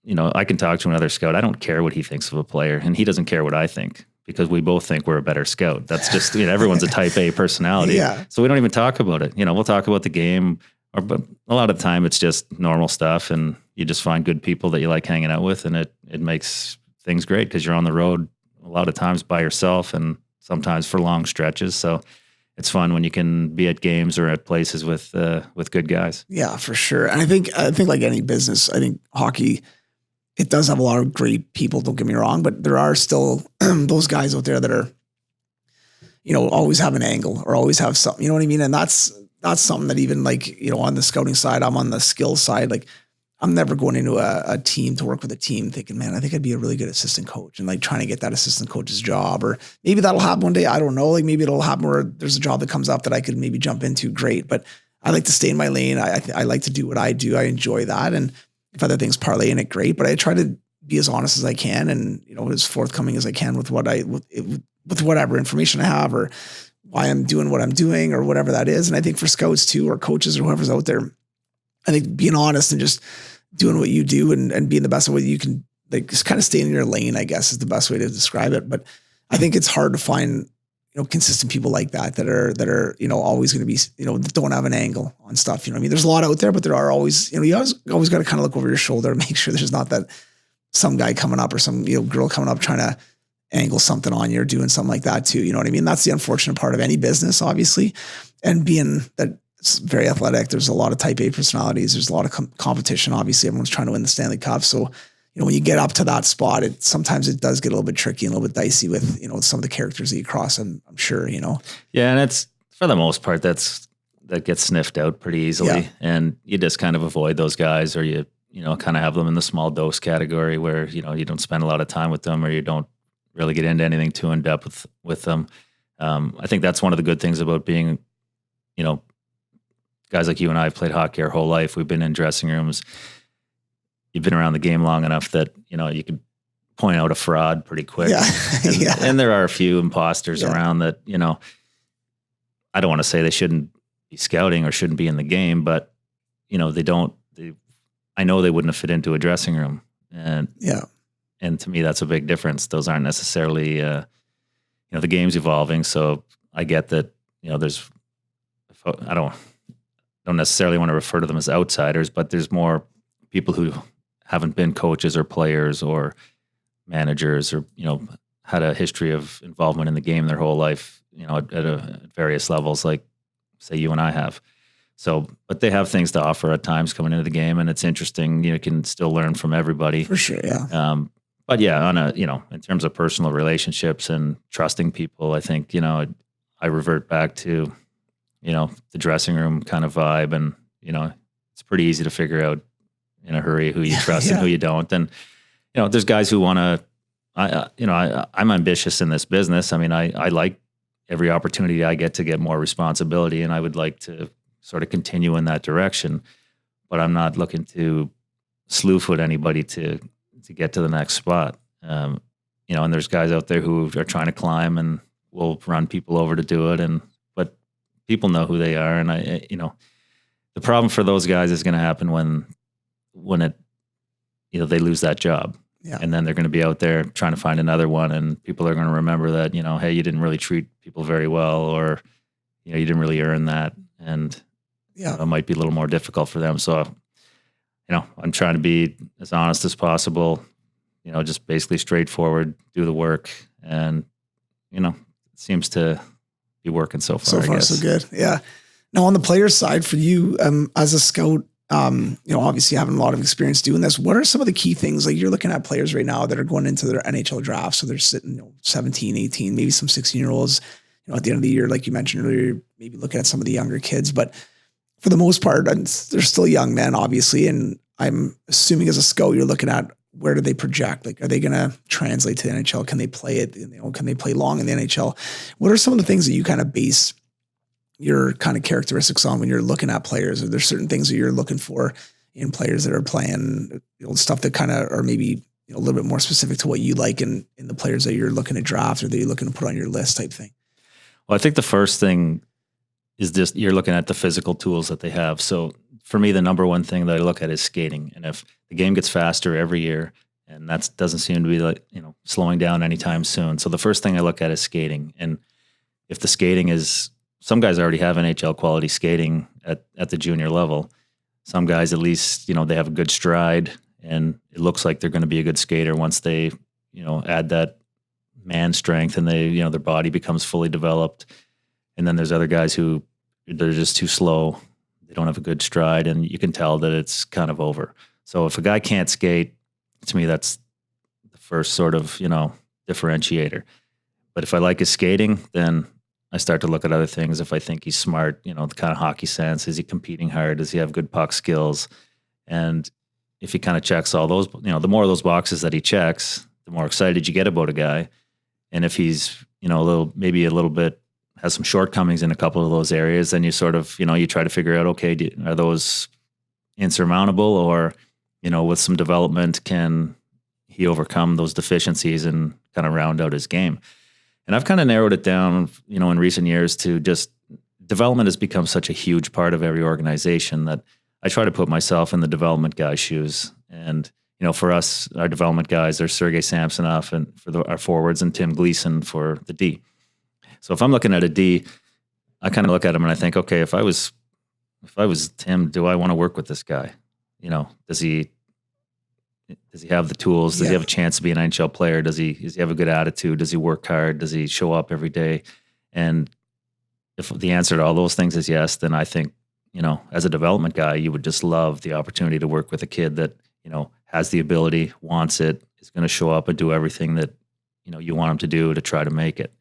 I can talk to another scout. I don't care what he thinks of a player, and he doesn't care what I think, because we both think we're a better scout. That's just, everyone's a type A personality. Yeah. So we don't even talk about it. We'll talk about the game, but a lot of the time it's just normal stuff, and you just find good people that you like hanging out with, and it makes things great, because you're on the road a lot of times by yourself and sometimes for long stretches. So it's fun when you can be at games or at places with good guys. Yeah, for sure. And I think like any business, I think hockey, it does have a lot of great people, don't get me wrong, but there are still those guys out there that are, always have an angle or always have something, you know what I mean? And that's something that even like, on the scouting side, I'm on the skill side. Like, I'm never going into a team to work with a team thinking, man, I think I'd be a really good assistant coach, and like trying to get that assistant coach's job, or maybe that'll happen one day. I don't know. Like maybe it'll happen where there's a job that comes up that I could maybe jump into. Great. But I like to stay in my lane. I like to do what I do. I enjoy that. And if other things parlay in it, great. But I try to be as honest as I can and, as forthcoming as I can with with whatever information I have or why I'm doing what I'm doing or whatever that is. And I think for scouts too, or coaches or whoever's out there, I think being honest and just doing what you do and being the best of what you can, like, just kind of stay in your lane, I guess is the best way to describe it. But I think it's hard to find, consistent people like that are, always going to be, that don't have an angle on stuff. There's a lot out there, but there are always, you always got to kind of look over your shoulder and make sure there's not that some guy coming up or some, girl coming up trying to angle something on you or doing something like that too. You know what I mean? That's the unfortunate part of any business, obviously. And being that it's very athletic, there's a lot of type A personalities. There's a lot of competition. Obviously, everyone's trying to win the Stanley Cup. So, when you get up to that spot, sometimes it does get a little bit tricky and a little bit dicey with, some of the characters that you cross. I'm sure, Yeah. And it's, for the most part, that gets sniffed out pretty easily. Yeah. And you just kind of avoid those guys, or you kind of have them in the small dose category where, you don't spend a lot of time with them, or you don't really get into anything too in depth with them. I think that's one of the good things about being, guys like you and I have played hockey our whole life. We've been in dressing rooms. You've been around the game long enough that, you can point out a fraud pretty quick. Yeah. And there are a few imposters around that, I don't want to say they shouldn't be scouting or shouldn't be in the game, but, I know they wouldn't have fit into a dressing room. And to me, that's a big difference. Those aren't necessarily, the game's evolving. So I get that, I don't necessarily want to refer to them as outsiders, but there's more people who haven't been coaches or players or managers or, had a history of involvement in the game their whole life, at various levels, like say you and I have. So, but they have things to offer at times coming into the game, and it's interesting. You can still learn from everybody. For sure, yeah. But yeah, on in terms of personal relationships and trusting people, I think, I revert back to, the dressing room kind of vibe, and, it's pretty easy to figure out in a hurry who you trust and who you don't. And, there's guys who want to, I'm ambitious in this business. I mean, I like every opportunity I get to get more responsibility, and I would like to sort of continue in that direction, but I'm not looking to slew foot anybody to get to the next spot. And there's guys out there who are trying to climb and will run people over to do it. But people know who they are. And the problem for those guys is going to happen when it, they lose that job. Yeah. And then they're going to be out there trying to find another one, and people are going to remember that, hey, you didn't really treat people very well, or, you didn't really earn that. And it might be a little more difficult for them. So, I'm trying to be as honest as possible, just basically straightforward, do the work. And, it seems to be working so far. So far, so good. Yeah. Now on the player side for you, as a scout, obviously having a lot of experience doing this, what are some of the key things? Like, you're looking at players right now that are going into their NHL draft. So they're sitting, 17, 18, maybe some 16-year-olds, at the end of the year, like you mentioned earlier, maybe looking at some of the younger kids, but for the most part, they're still young men, obviously. And I'm assuming as a scout, you're looking at where do they project? Like, are they going to translate to the NHL? Can they play it? Can they play long in the NHL? What are some of the things that you kind of base your kind of characteristics on when you're looking at players? Are there certain things that you're looking for in players that are playing, stuff that kind of are maybe a little bit more specific to what you like in the players that you're looking to draft or that you're looking to put on your list type thing? Well, I think the first thing is just you're looking at the physical tools that they have. So for me, the number one thing that I look at is skating. And if the game gets faster every year, and that doesn't seem to be slowing down anytime soon. So the first thing I look at is skating. And if the skating is, some guys already have NHL quality skating at the junior level. Some guys, at least, they have a good stride, and it looks like they're going to be a good skater once they, add that man strength and they, their body becomes fully developed. And then there's other guys who they're just too slow. They don't have a good stride, and you can tell that it's kind of over. So if a guy can't skate, to me, that's the first sort of, differentiator. But if I like his skating, then I start to look at other things. If I think he's smart, the kind of hockey sense, is he competing hard? Does he have good puck skills? And if he kind of checks all those, the more of those boxes that he checks, the more excited you get about a guy. And if he's, maybe a little bit has some shortcomings in a couple of those areas, then you sort of, you try to figure out, okay, are those insurmountable, or, with some development, can he overcome those deficiencies and kind of round out his game? And I've kind of narrowed it down, in recent years to just development has become such a huge part of every organization that I try to put myself in the development guy's shoes. And, for us, our development guys are Sergei Samsonov and for our forwards, and Tim Gleason for the D. So if I'm looking at a D, I kind of look at him and I think, okay, if I was Tim, do I want to work with this guy? Does he have the tools? Does he have a chance to be an NHL player? Does he have a good attitude? Does he work hard? Does he show up every day? And if the answer to all those things is yes, then I think, as a development guy, you would just love the opportunity to work with a kid that, has the ability, wants it, is going to show up and do everything that, you want him to do to try to make it.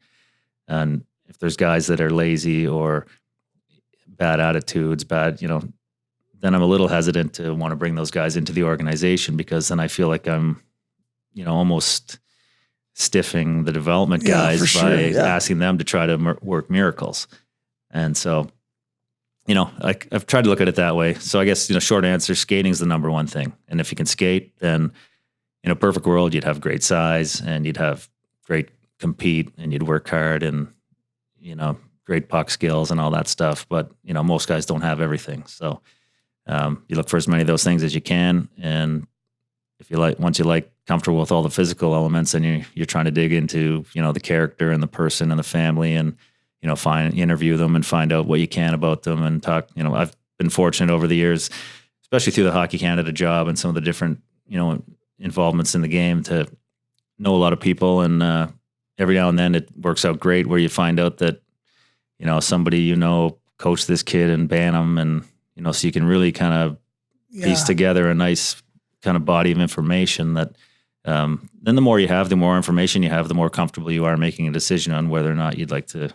And if there's guys that are lazy or bad attitudes, then I'm a little hesitant to want to bring those guys into the organization, because then I feel like I'm, almost stiffing the development guys by asking them to try to work miracles. And so, I've tried to look at it that way. So I guess, short answer, skating's the number one thing. And if you can skate, then in a perfect world, you'd have great size and you'd have great compete and you'd work hard and, great puck skills and all that stuff. But, most guys don't have everything. So you look for as many of those things as you can. And if you once you comfortable with all the physical elements, then you're trying to dig into, the character and the person and the family, and, interview them and find out what you can about them and talk. I've been fortunate over the years, especially through the Hockey Canada job and some of the different, involvements in the game, to know a lot of people. And every now and then it works out great where you find out that, somebody, coached this kid in Bantam, and, so you can really kind of piece together a nice kind of body of information that then the more you have, the more information you have, the more comfortable you are making a decision on whether or not you'd like to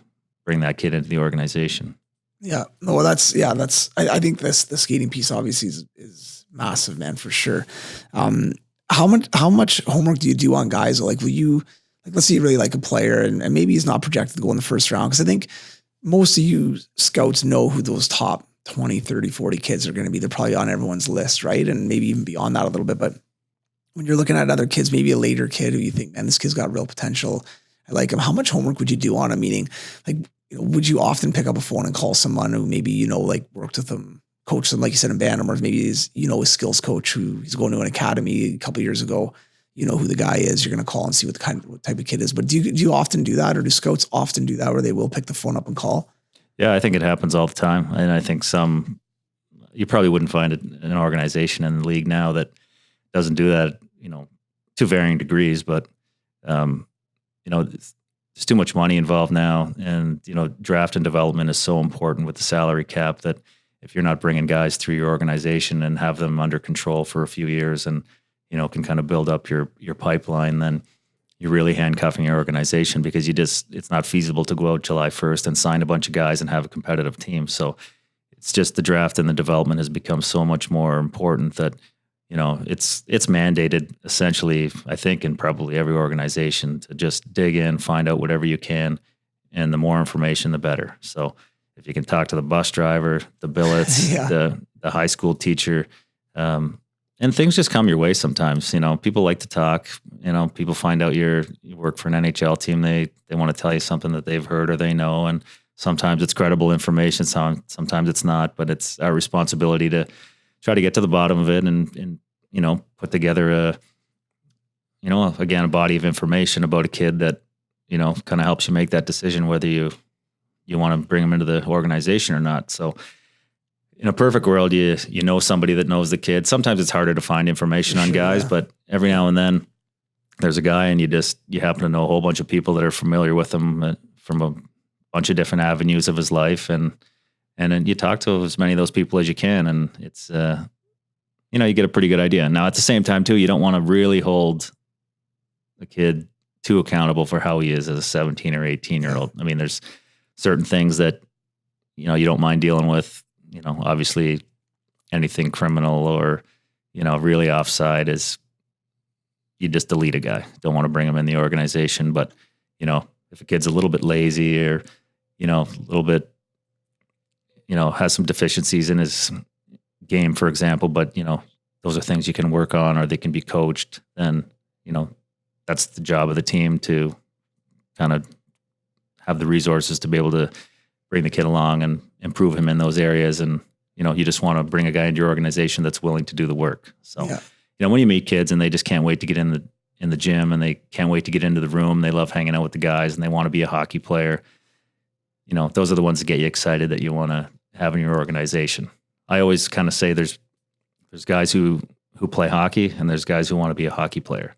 bring that kid into the organization. Yeah. No, well, I think the skating piece obviously is massive, man, for sure. How much homework do you do on guys? Like, will you, let's say you really like a player and maybe he's not projected to go in the first round. Cause I think most of you scouts know who those top 20, 30, 40 kids are going to be. They're probably on everyone's list, right? And maybe even beyond that a little bit. But when you're looking at other kids, maybe a later kid who you think, man, this kid's got real potential, I like him. How much homework would you do on him? Meaning, would you often pick up a phone and call someone who maybe, worked with them, coached them, like you said, in Bantam, or maybe is, a skills coach who he's going to an academy a couple of years ago, who the guy is, you're going to call and see what type of kid is. But do you often do that, or do scouts often do that where they will pick the phone up and call? Yeah, I think it happens all the time. And I think you probably wouldn't find an organization in the league now that doesn't do that, to varying degrees. But, there's too much money involved now. And, draft and development is so important with the salary cap that if you're not bringing guys through your organization and have them under control for a few years and, can kind of build up your pipeline, then you're really handcuffing your organization, because it's not feasible to go out July 1st and sign a bunch of guys and have a competitive team. So it's just the draft and the development has become so much more important that, it's mandated essentially, I think, in probably every organization to just dig in, find out whatever you can, and the more information, the better. So if you can talk to the bus driver, the billets, the high school teacher, and things just come your way sometimes. People like to talk. People find out you work for an NHL team. They want to tell you something that they've heard or they know, and sometimes it's credible information. Sometimes it's not. But it's our responsibility to try to get to the bottom of it and put together a body of information about a kid that kind of helps you make that decision whether you want to bring them into the organization or not. So in a perfect world, you know somebody that knows the kid. Sometimes it's harder to find information on guys, but every now and then there's a guy and you happen to know a whole bunch of people that are familiar with him from a bunch of different avenues of his life. And then you talk to as many of those people as you can. And it's, you get a pretty good idea. Now at the same time too, you don't want to really hold a kid too accountable for how he is as a 17 or 18-year-old. I mean, there's certain things that, you don't mind dealing with. Obviously anything criminal or, really offside is you just delete a guy. Don't want to bring him in the organization. But, if a kid's a little bit lazy or, a little bit, has some deficiencies in his game, for example, but, those are things you can work on or they can be coached, then, that's the job of the team to kind of have the resources to be able to bring the kid along and improve him in those areas. And, you just want to bring a guy into your organization that's willing to do the work. So, when you meet kids and they just can't wait to get in the gym and they can't wait to get into the room, they love hanging out with the guys and they want to be a hockey player. Those are the ones that get you excited that you want to have in your organization. I always kind of say there's guys who play hockey and there's guys who want to be a hockey player.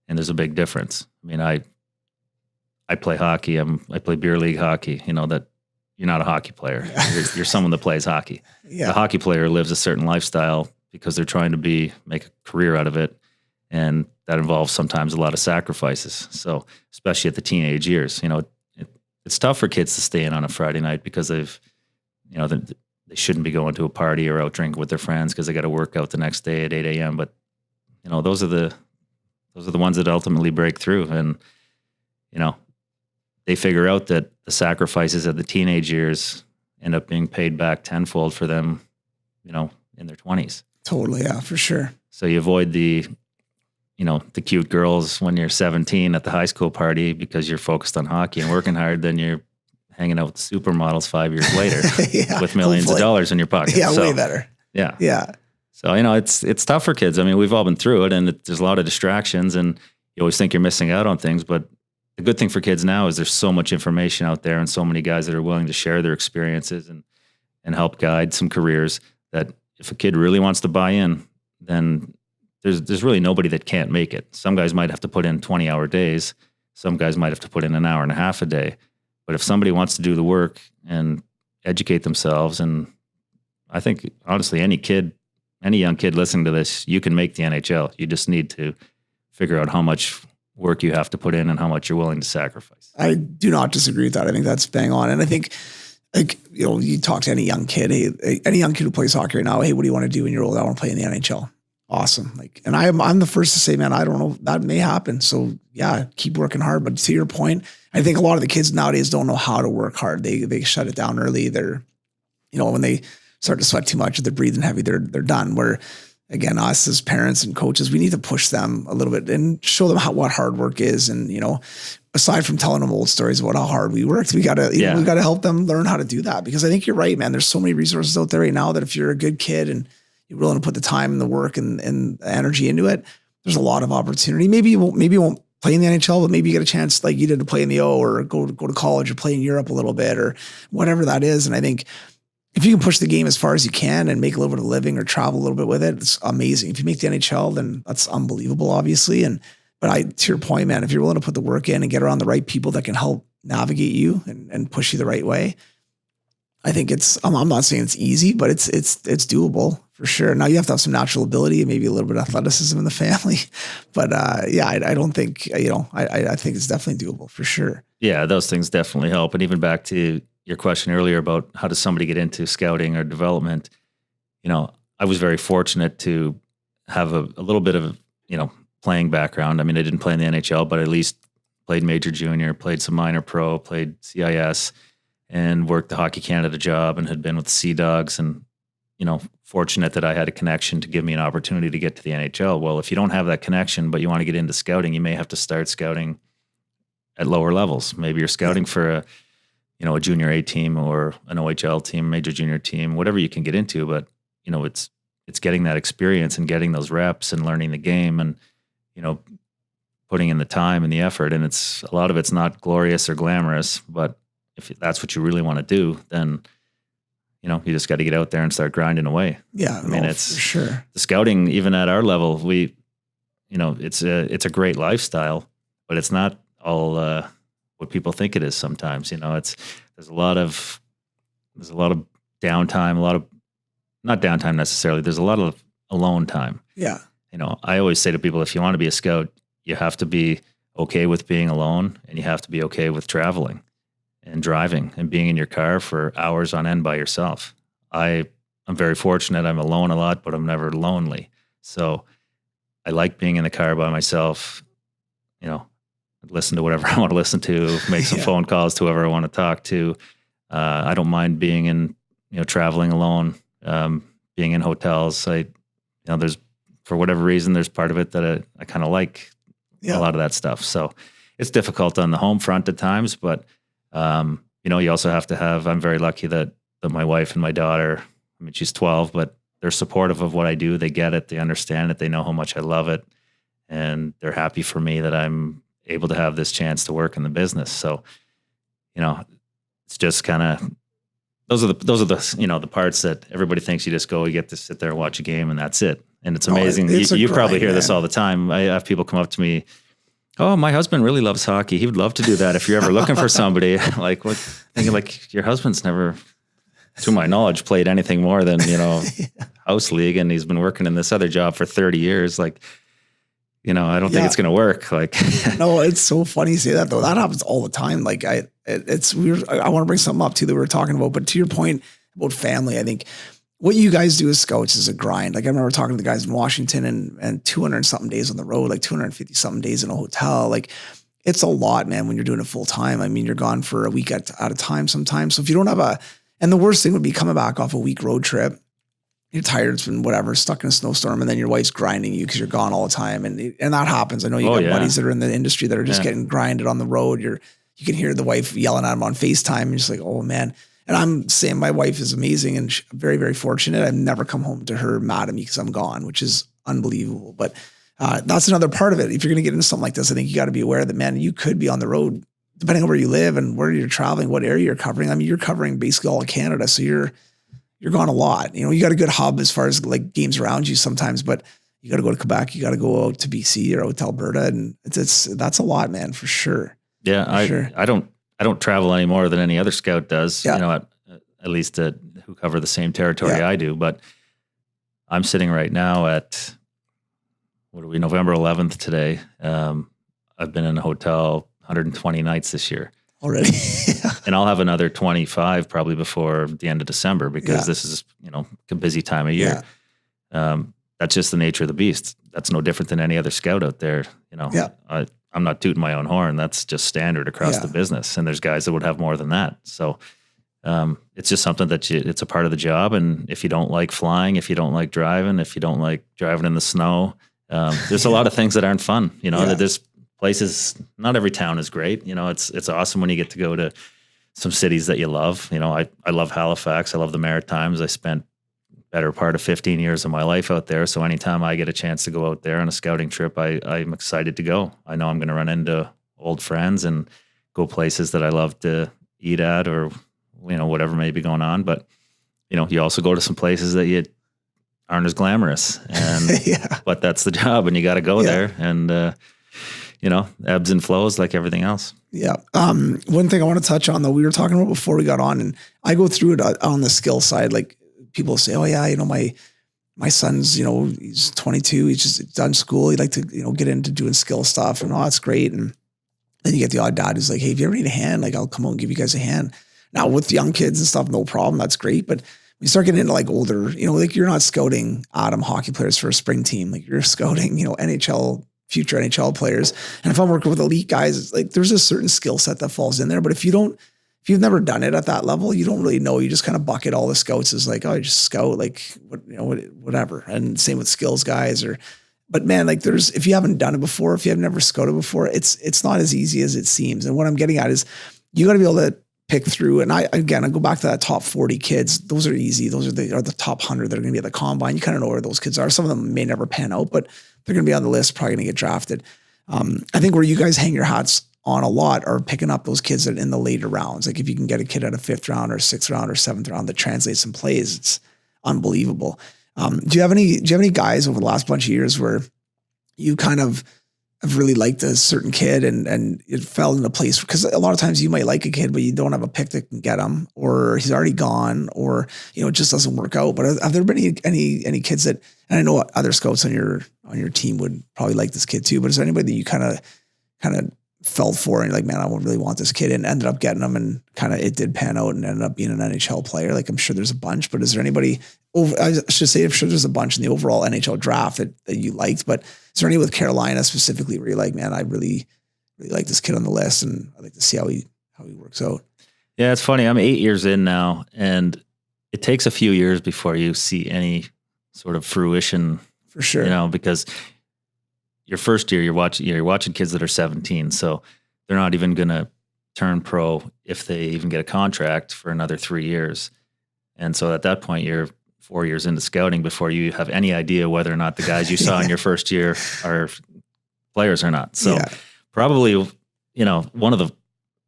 And there's a big difference. I mean, I play hockey. I play beer league hockey. That you're not a hockey player. You're someone that plays hockey. The hockey player lives a certain lifestyle because they're trying to make a career out of it. And that involves sometimes a lot of sacrifices. So especially at the teenage years, it's tough for kids to stay in on a Friday night because they've, they shouldn't be going to a party or out drinking with their friends because they got to work out the next day at 8 a.m. But, those are the ones that ultimately break through. And, they figure out that the sacrifices of the teenage years end up being paid back tenfold for them, in their 20s. Totally. Yeah, for sure. So you avoid the cute girls when you're 17 at the high school party because you're focused on hockey and working hard. Then you're hanging out with supermodels 5 years later with millions of dollars in your pocket. Yeah, way better. Yeah. Yeah. So, it's tough for kids. I mean, we've all been through it and there's a lot of distractions and you always think you're missing out on things. But the good thing for kids now is there's so much information out there and so many guys that are willing to share their experiences and help guide some careers that if a kid really wants to buy in, then there's really nobody that can't make it. Some guys might have to put in 20-hour days. Some guys might have to put in an hour and a half a day. But if somebody wants to do the work and educate themselves, and I think, honestly, any young kid listening to this, you can make the NHL. You just need to figure out how much work you have to put in and how much you're willing to sacrifice. I do not disagree with that. I think that's bang on. And I think, you talk to any young kid, any young kid who plays hockey right now, hey, what do you want to do when you're old? I want to play in the NHL. Awesome. And I'm the first to say, man, I don't know, that may happen. So yeah, keep working hard. But to your point, I think a lot of the kids nowadays don't know how to work hard. They shut it down early. They're, when they start to sweat too much, they're breathing heavy, they're done. Where again, us as parents and coaches, we need to push them a little bit and show them what hard work is. And, aside from telling them old stories about how hard we worked, we gotta help them learn how to do that. Because I think you're right, man. There's so many resources out there right now that if you're a good kid and you're willing to put the time and the work and the energy into it, there's a lot of opportunity. Maybe you won't play in the NHL, but maybe you get a chance like you did to play in the O or go to college or play in Europe a little bit or whatever that is. And I think if you can push the game as far as you can and make a little bit of living or travel a little bit with it, it's amazing. If you make the NHL, then that's unbelievable, obviously. But to your point, man, if you're willing to put the work in and get around the right people that can help navigate you and push you the right way, I think I'm not saying it's easy, but it's doable for sure. Now you have to have some natural ability and maybe a little bit of athleticism in the family, but I don't think, I think it's definitely doable for sure. Yeah, those things definitely help. And even back to your question earlier about how does somebody get into scouting or development, I was very fortunate to have a little bit of, playing background. I mean, I didn't play in the NHL, but at least played major junior, played some minor pro, played CIS, and worked the Hockey Canada job and had been with the Sea Dogs and, fortunate that I had a connection to give me an opportunity to get to the NHL. Well, if you don't have that connection, but you want to get into scouting, you may have to start scouting at lower levels. Maybe you're scouting for a junior A team or an OHL team, major junior team, whatever you can get into. But, it's getting that experience and getting those reps and learning the game and, putting in the time and the effort. And a lot of it's not glorious or glamorous, but if that's what you really want to do, then, you just got to get out there and start grinding away. Yeah. I mean, it's for sure. The scouting, even at our level, it's a great lifestyle, but it's not all what people think it is sometimes. There's a lot of downtime, not downtime necessarily. There's a lot of alone time. Yeah. I always say to people, if you want to be a scout, you have to be okay with being alone and you have to be okay with traveling and driving and being in your car for hours on end by yourself. I'm very fortunate. I'm alone a lot, but I'm never lonely. So I like being in the car by myself. listen to whatever I want to listen to, make some phone calls to whoever I want to talk to. I don't mind being in, traveling alone, being in hotels. There's, for whatever reason, there's part of it that I kind of like a lot of that stuff. So it's difficult on the home front at times, but, you also have to have, I'm very lucky that my wife and my daughter, I mean, she's 12, but they're supportive of what I do. They get it. They understand it. They know how much I love it. And they're happy for me that I'm able to have this chance to work in the business. So, it's just kind of, those are the, the parts that everybody thinks you just go, you get to sit there and watch a game and that's it. And it's amazing. You probably hear this all the time. I have people come up to me, oh, my husband really loves hockey. He would love to do that. If you're ever looking for somebody, like what, thinking like your husband's never, to my knowledge, played anything more than, house league. And he's been working in this other job for 30 years. Like, I don't think it's going to work. Like, no, it's so funny you say that though. That happens all the time. Like it's weird. I want to bring something up too that we were talking about, but to your point about family, I think what you guys do as scouts is a grind. Like I remember talking to the guys in Washington and 200 something days on the road, like 250 something days in a hotel. Like it's a lot, man, when you're doing it full time. I mean, you're gone for a week at a time sometimes. So if you don't have and the worst thing would be coming back off a week road trip, you're tired, it's been whatever, stuck in a snowstorm, and then your wife's grinding you because you're gone all the time. And that happens. I know you got buddies that are in the industry that are just getting grinded on the road. You can hear the wife yelling at them on FaceTime and just like, oh man. And I'm saying my wife is amazing and very, very fortunate. I've never come home to her mad at me because I'm gone, which is unbelievable. But that's another part of it. If you're going to get into something like this, I think you got to be aware that, man, you could be on the road, depending on where you live and where you're traveling, what area you're covering. I mean, you're covering basically all of Canada. So you're gone a lot. You got a good hub as far as like games around you sometimes, but you got to go to Quebec, you got to go out to BC or out to Alberta. And that's a lot, man, for sure. Yeah. I don't travel any more than any other scout does, at least who cover the same territory I do. But I'm sitting right now at, November 11th today. I've been in a hotel 120 nights this year already. And I'll have another 25 probably before the end of December because this is, a busy time of year. That's just the nature of the beast. That's no different than any other scout out there. I'm not tooting my own horn. That's just standard across the business. And there's guys that would have more than that. So it's just something that it's a part of the job. And if you don't like flying, if you don't like driving, if you don't like driving in the snow, there's a lot of things that aren't fun. That there's places, not every town is great. It's awesome when you get to go to some cities that you love. I love Halifax. I love the Maritimes. I spent better part of 15 years of my life out there. So anytime I get a chance to go out there on a scouting trip, I'm excited to go. I know I'm going to run into old friends and go places that I love to eat at or, whatever may be going on. But, you also go to some places that you aren't as glamorous and, but that's the job and you got to go there and, ebbs and flows like everything else. Yeah. One thing I want to touch on though, we were talking about before we got on and I go through it on the skill side. Like people say, oh yeah, my son's, he's 22. He's just done school. He'd like to, get into doing skill stuff and that's great. And then you get the odd dad who's like, hey, if you ever need a hand, like I'll come out and give you guys a hand. Now with young kids and stuff, no problem. That's great. But we start getting into like older, like you're not scouting Adam hockey players for a spring team. Like you're scouting, future NHL players. And if I'm working with elite guys, it's like there's a certain skill set that falls in there. But if you've never done it at that level, you don't really know. You just kind of bucket all the scouts as like, oh, I just scout, like whatever. And same with skills guys but man, like if you haven't done it before, if you have never scouted before, it's not as easy as it seems. And what I'm getting at is you got to be able to pick through. And I go back to that top 40 kids. Those are easy. Those are the top 100 that are going to be at the combine. You kind of know where those kids are. Some of them may never pan out, but they're going to be on the list, probably going to get drafted. I think where you guys hang your hats on a lot are picking up those kids that in the later rounds. Like if you can get a kid at a 5th round or 6th round or 7th round that translates and plays, it's unbelievable. Do you have any guys over the last bunch of years where you kind of have really liked a certain kid and it fell into place? Because a lot of times you might like a kid, but you don't have a pick that can get him, or he's already gone, or it just doesn't work out. But have there been any kids that, and I know other scouts on your team would probably like this kid too, but is there anybody that you kind of fell for and you're like, man, I really want this kid, and ended up getting him and kind of it did pan out and ended up being an NHL player? Like I'm sure there's a bunch, but is there anybody I should say, I'm sure there's a bunch in the overall NHL draft that you liked, but is there any with Carolina specifically where you're like, man, I really really like this kid on the list, and I'd like to see how he works out. Yeah, it's funny. I'm 8 years in now, and it takes a few years before you see any sort of fruition. For sure. You know, because your first year, you're watching kids that are 17, so they're not even going to turn pro if they even get a contract for another 3 years. And so at that point, you're 4 years into scouting before you have any idea whether or not the guys you saw in your first year are players or not. So probably, you know, one of the,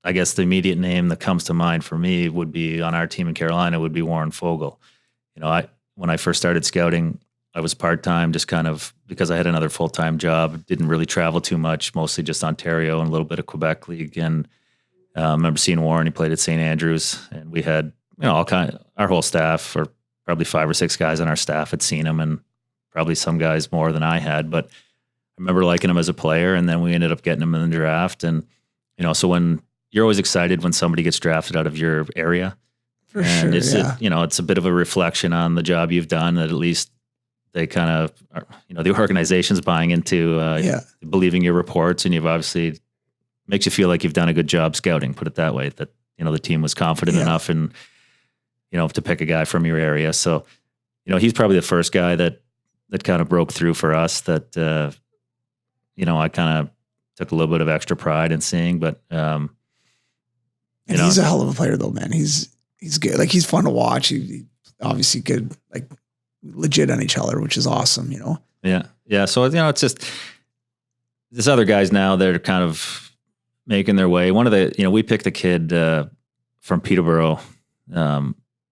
I guess the immediate name that comes to mind for me would be on our team in Carolina would be Warren Fogle. You know, when I first started scouting, I was part-time, just kind of because I had another full-time job, didn't really travel too much, mostly just Ontario and a little bit of Quebec League. And I remember seeing Warren, he played at St. Andrews, and we had, you know, our whole staff, or probably 5 or 6 guys on our staff had seen him, and probably some guys more than I had. But I remember liking him as a player, and then we ended up getting him in the draft. And, you know, so when you're always excited when somebody gets drafted out of your area. For sure, it's you know, it's a bit of a reflection on the job you've done, that at least they kind of, you know, the organization's buying into believing your reports, and you've obviously makes you feel like you've done a good job scouting, put it that way, that, you know, the team was confident enough and, you know, to pick a guy from your area. So, you know, he's probably the first guy that kind of broke through for us that, you know, I kind of took a little bit of extra pride in seeing, but, and he's a hell of a player though, man. He's good. Like, he's fun to watch. He obviously good, like legit NHLer, which is awesome, you know? Yeah. Yeah. So, you know, it's just this other guys now, they're kind of making their way. One of the, you know, we picked a kid from Peterborough,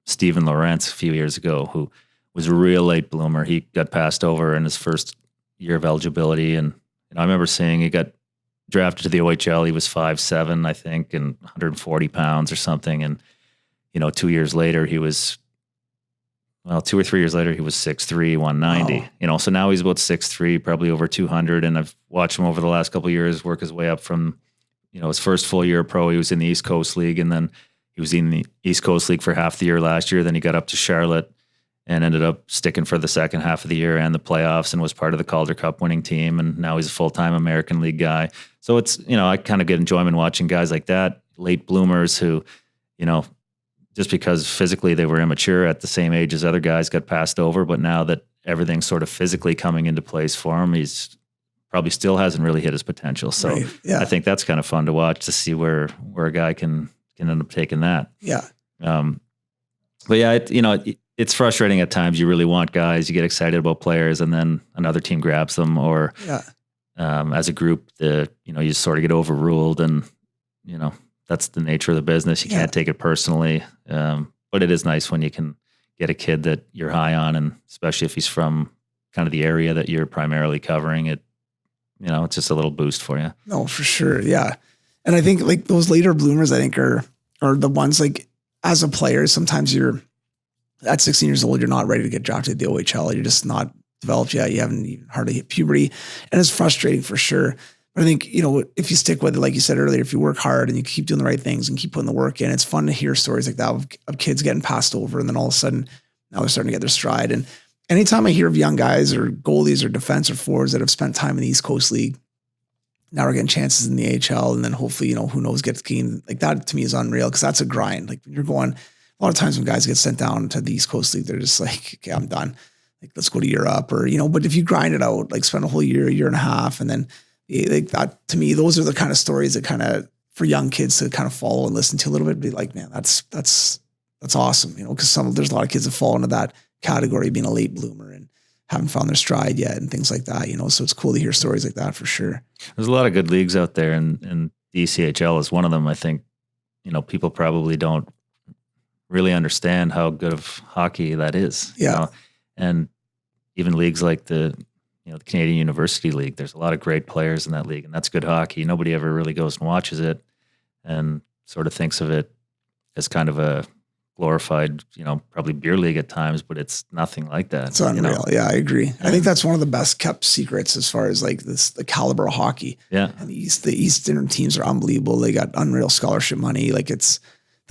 Stephen Lawrence, a few years ago, who was a real late bloomer. He got passed over in his first year of eligibility. And I remember seeing he got drafted to the OHL. He was 5'7", I think, and 140 pounds or something. And, you know, 2 years later, he was, 2 or 3 years later, he was 6'3", 190. Wow. You know, so now he's about 6'3", probably over 200. And I've watched him over the last couple of years work his way up from, you know, his first full year pro. He was in the East Coast League, and then he was in the East Coast League for half the year last year. Then he got up to Charlotte and ended up sticking for the second half of the year and the playoffs, and was part of the Calder Cup winning team. And now he's a full-time American League guy. So it's, you know, I kind of get enjoyment watching guys like that, late bloomers who, you know, just because physically they were immature at the same age as other guys, got passed over. But now that everything's sort of physically coming into place for him, he's probably still hasn't really hit his potential. So I think that's kind of fun to watch, to see where a guy can end up taking that. Yeah. But yeah, you know, it's frustrating at times. You really want guys, you get excited about players, and then another team grabs them, or as a group, you know, you sort of get overruled, and, you know, that's the nature of the business. You can't take it personally. But it is nice when you can get a kid that you're high on, and especially if he's from kind of the area that you're primarily covering, it, you know, it's just a little boost for you. No, for sure. Yeah. And I think like those later bloomers, I think are the ones, like, as a player, sometimes you're at 16 years old, you're not ready to get drafted to the OHL. You're just not developed yet. You haven't even hardly hit puberty, and it's frustrating for sure. But I think, you know, if you stick with it, like you said earlier, if you work hard and you keep doing the right things and keep putting the work in, it's fun to hear stories like that of kids getting passed over, and then all of a sudden now they're starting to get their stride. And anytime I hear of young guys or goalies or defense or forwards that have spent time in the East Coast League, now we're getting chances in the AHL, and then hopefully, you know, who knows, gets game, like that to me is unreal, because that's a grind. Like, when you're going, a lot of times when guys get sent down to the East Coast League, they're just like, okay, I'm done. Like, let's go to Europe, or, you know, but if you grind it out, like spend a whole year and a half, and then like that, to me, those are the kind of stories that kind of, for young kids to kind of follow and listen to a little bit, be like, man, that's awesome. You know, because there's a lot of kids that fall into that category, being a late bloomer and haven't found their stride yet and things like that, you know, so it's cool to hear stories like that for sure. There's a lot of good leagues out there, and the ECHL is one of them. I think, you know, people probably don't really understand how good of hockey that is. Yeah. You know? And even leagues like the Canadian University League, there's a lot of great players in that league, and that's good hockey. Nobody ever really goes and watches it and sort of thinks of it as kind of a glorified, you know, probably beer league at times, but it's nothing like that. It's unreal. You know? Yeah, I agree. I think that's one of the best kept secrets as far as like the caliber of hockey. Yeah. And the Eastern teams are unbelievable. They got unreal scholarship money. Like, the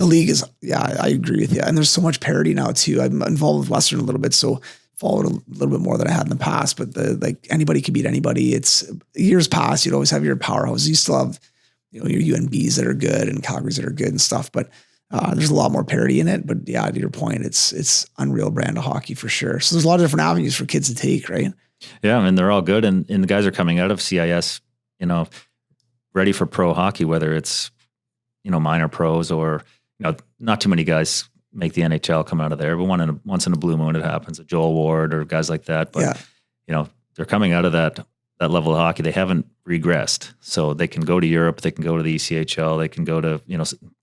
league is, I agree with you. And there's so much parity now too. I'm involved with Western a little bit, so followed a little bit more than I had in the past, but like anybody could beat anybody. It's years past, you'd always have your powerhouse. You still have your UNBs that are good and Calgarys that are good and stuff, but there's a lot more parity in it. But yeah, to your point, it's unreal brand of hockey for sure. So there's a lot of different avenues for kids to take, right? Yeah, and they're all good, and the guys are coming out of CIS, ready for pro hockey, whether it's minor pros or not too many guys make the NHL come out of there, but once in a blue moon it happens. Joel Ward or guys like that, but they're coming out of that level of hockey. They haven't regressed, so they can go to Europe, they can go to the ECHL, they can go to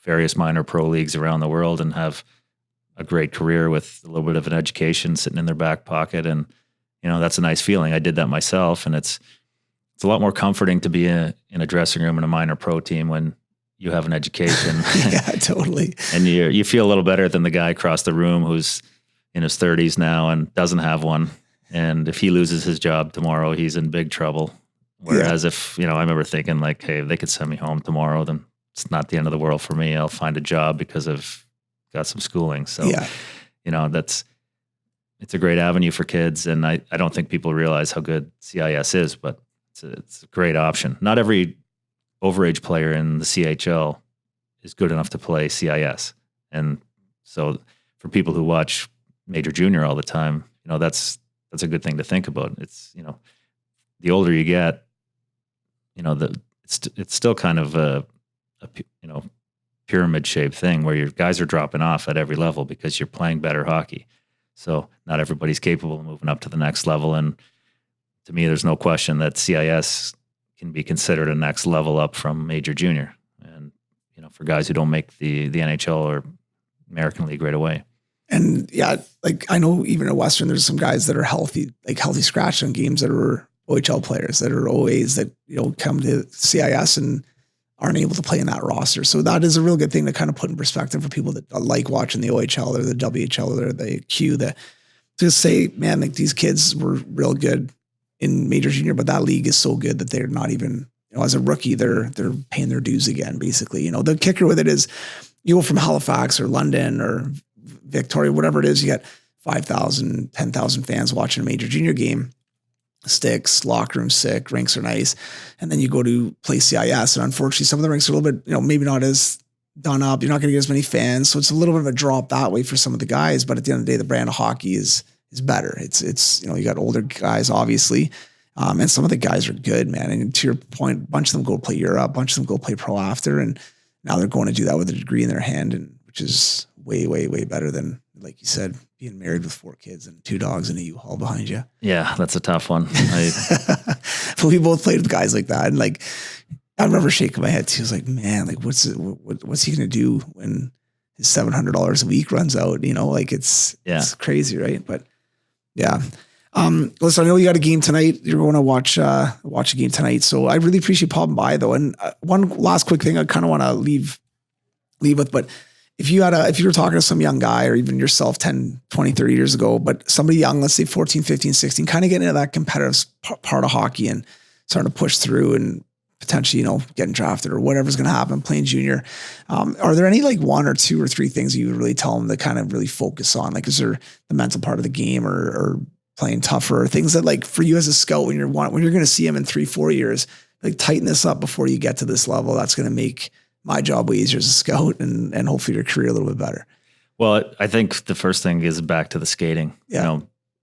various minor pro leagues around the world and have a great career with a little bit of an education sitting in their back pocket, and that's a nice feeling. I did that myself, and it's a lot more comforting to be in a dressing room in a minor pro team when you have an education. Yeah, totally. And you feel a little better than the guy across the room who's in his 30s now and doesn't have one. And if he loses his job tomorrow, he's in big trouble. Whereas if, I remember thinking like, hey, if they could send me home tomorrow, then it's not the end of the world for me. I'll find a job because I've got some schooling. So, it's a great avenue for kids. And I don't think people realize how good CIS is, but it's a great option. Not every overage player in the CHL is good enough to play CIS. And so for people who watch Major Junior all the time, that's a good thing to think about. It's, the older you get, it's still kind of a pyramid shaped thing where your guys are dropping off at every level because you're playing better hockey. So not everybody's capable of moving up to the next level. And to me, there's no question that CIS can be considered a next level up from Major Junior. And, for guys who don't make the NHL or American League right away. And yeah, like I know even at Western, there's some guys that are healthy scratch on games that are OHL players that are always come to CIS and aren't able to play in that roster. So that is a real good thing to kind of put in perspective for people that like watching the OHL or the WHL or the Q, that to say, man, like these kids were real good in Major Junior, but that league is so good that they're not even, as a rookie, they're paying their dues again, basically. The kicker with it is you go from Halifax or London or Victoria, whatever it is, you got 5,000, 10,000 fans watching a Major Junior game. Sticks, locker room sick, rinks are nice. And then you go to play CIS, and unfortunately some of the rinks are a little bit, maybe not as done up. You're not going to get as many fans. So it's a little bit of a drop that way for some of the guys. But at the end of the day, the brand of hockey is better. It's you got older guys, obviously. And some of the guys are good, man. And to your point, a bunch of them go play Europe, a bunch of them go play pro after. And now they're going to do that with a degree in their hand, and which is way, way, way better than, like you said, being married with 4 kids and 2 dogs and a U-Haul behind you. Yeah, that's a tough one. But we both played with guys like that. And like, I remember shaking my head too. I was like, man, like what's he going to do when his $700 a week runs out? It's crazy, right? But yeah. Listen, I know you got a game tonight. You're going to watch a game tonight. So I really appreciate popping by though. And one last quick thing I kind of want to leave with, but if you were talking to some young guy or even yourself 10, 20, 30 years ago, but somebody young, let's say 14, 15, 16, kind of getting into that competitive part of hockey and starting to push through and potentially, getting drafted or whatever's going to happen, playing junior. Are there any like 1 or 2 or 3 things you would really tell them to kind of really focus on? Like, is there the mental part of the game or playing tougher, or things that like for you as a scout, when you're going to see him in 3-4 years, like tighten this up before you get to this level. That's going to make my job way easier as a scout and hopefully your career a little bit better. Well, I think the first thing is back to the skating. Yeah.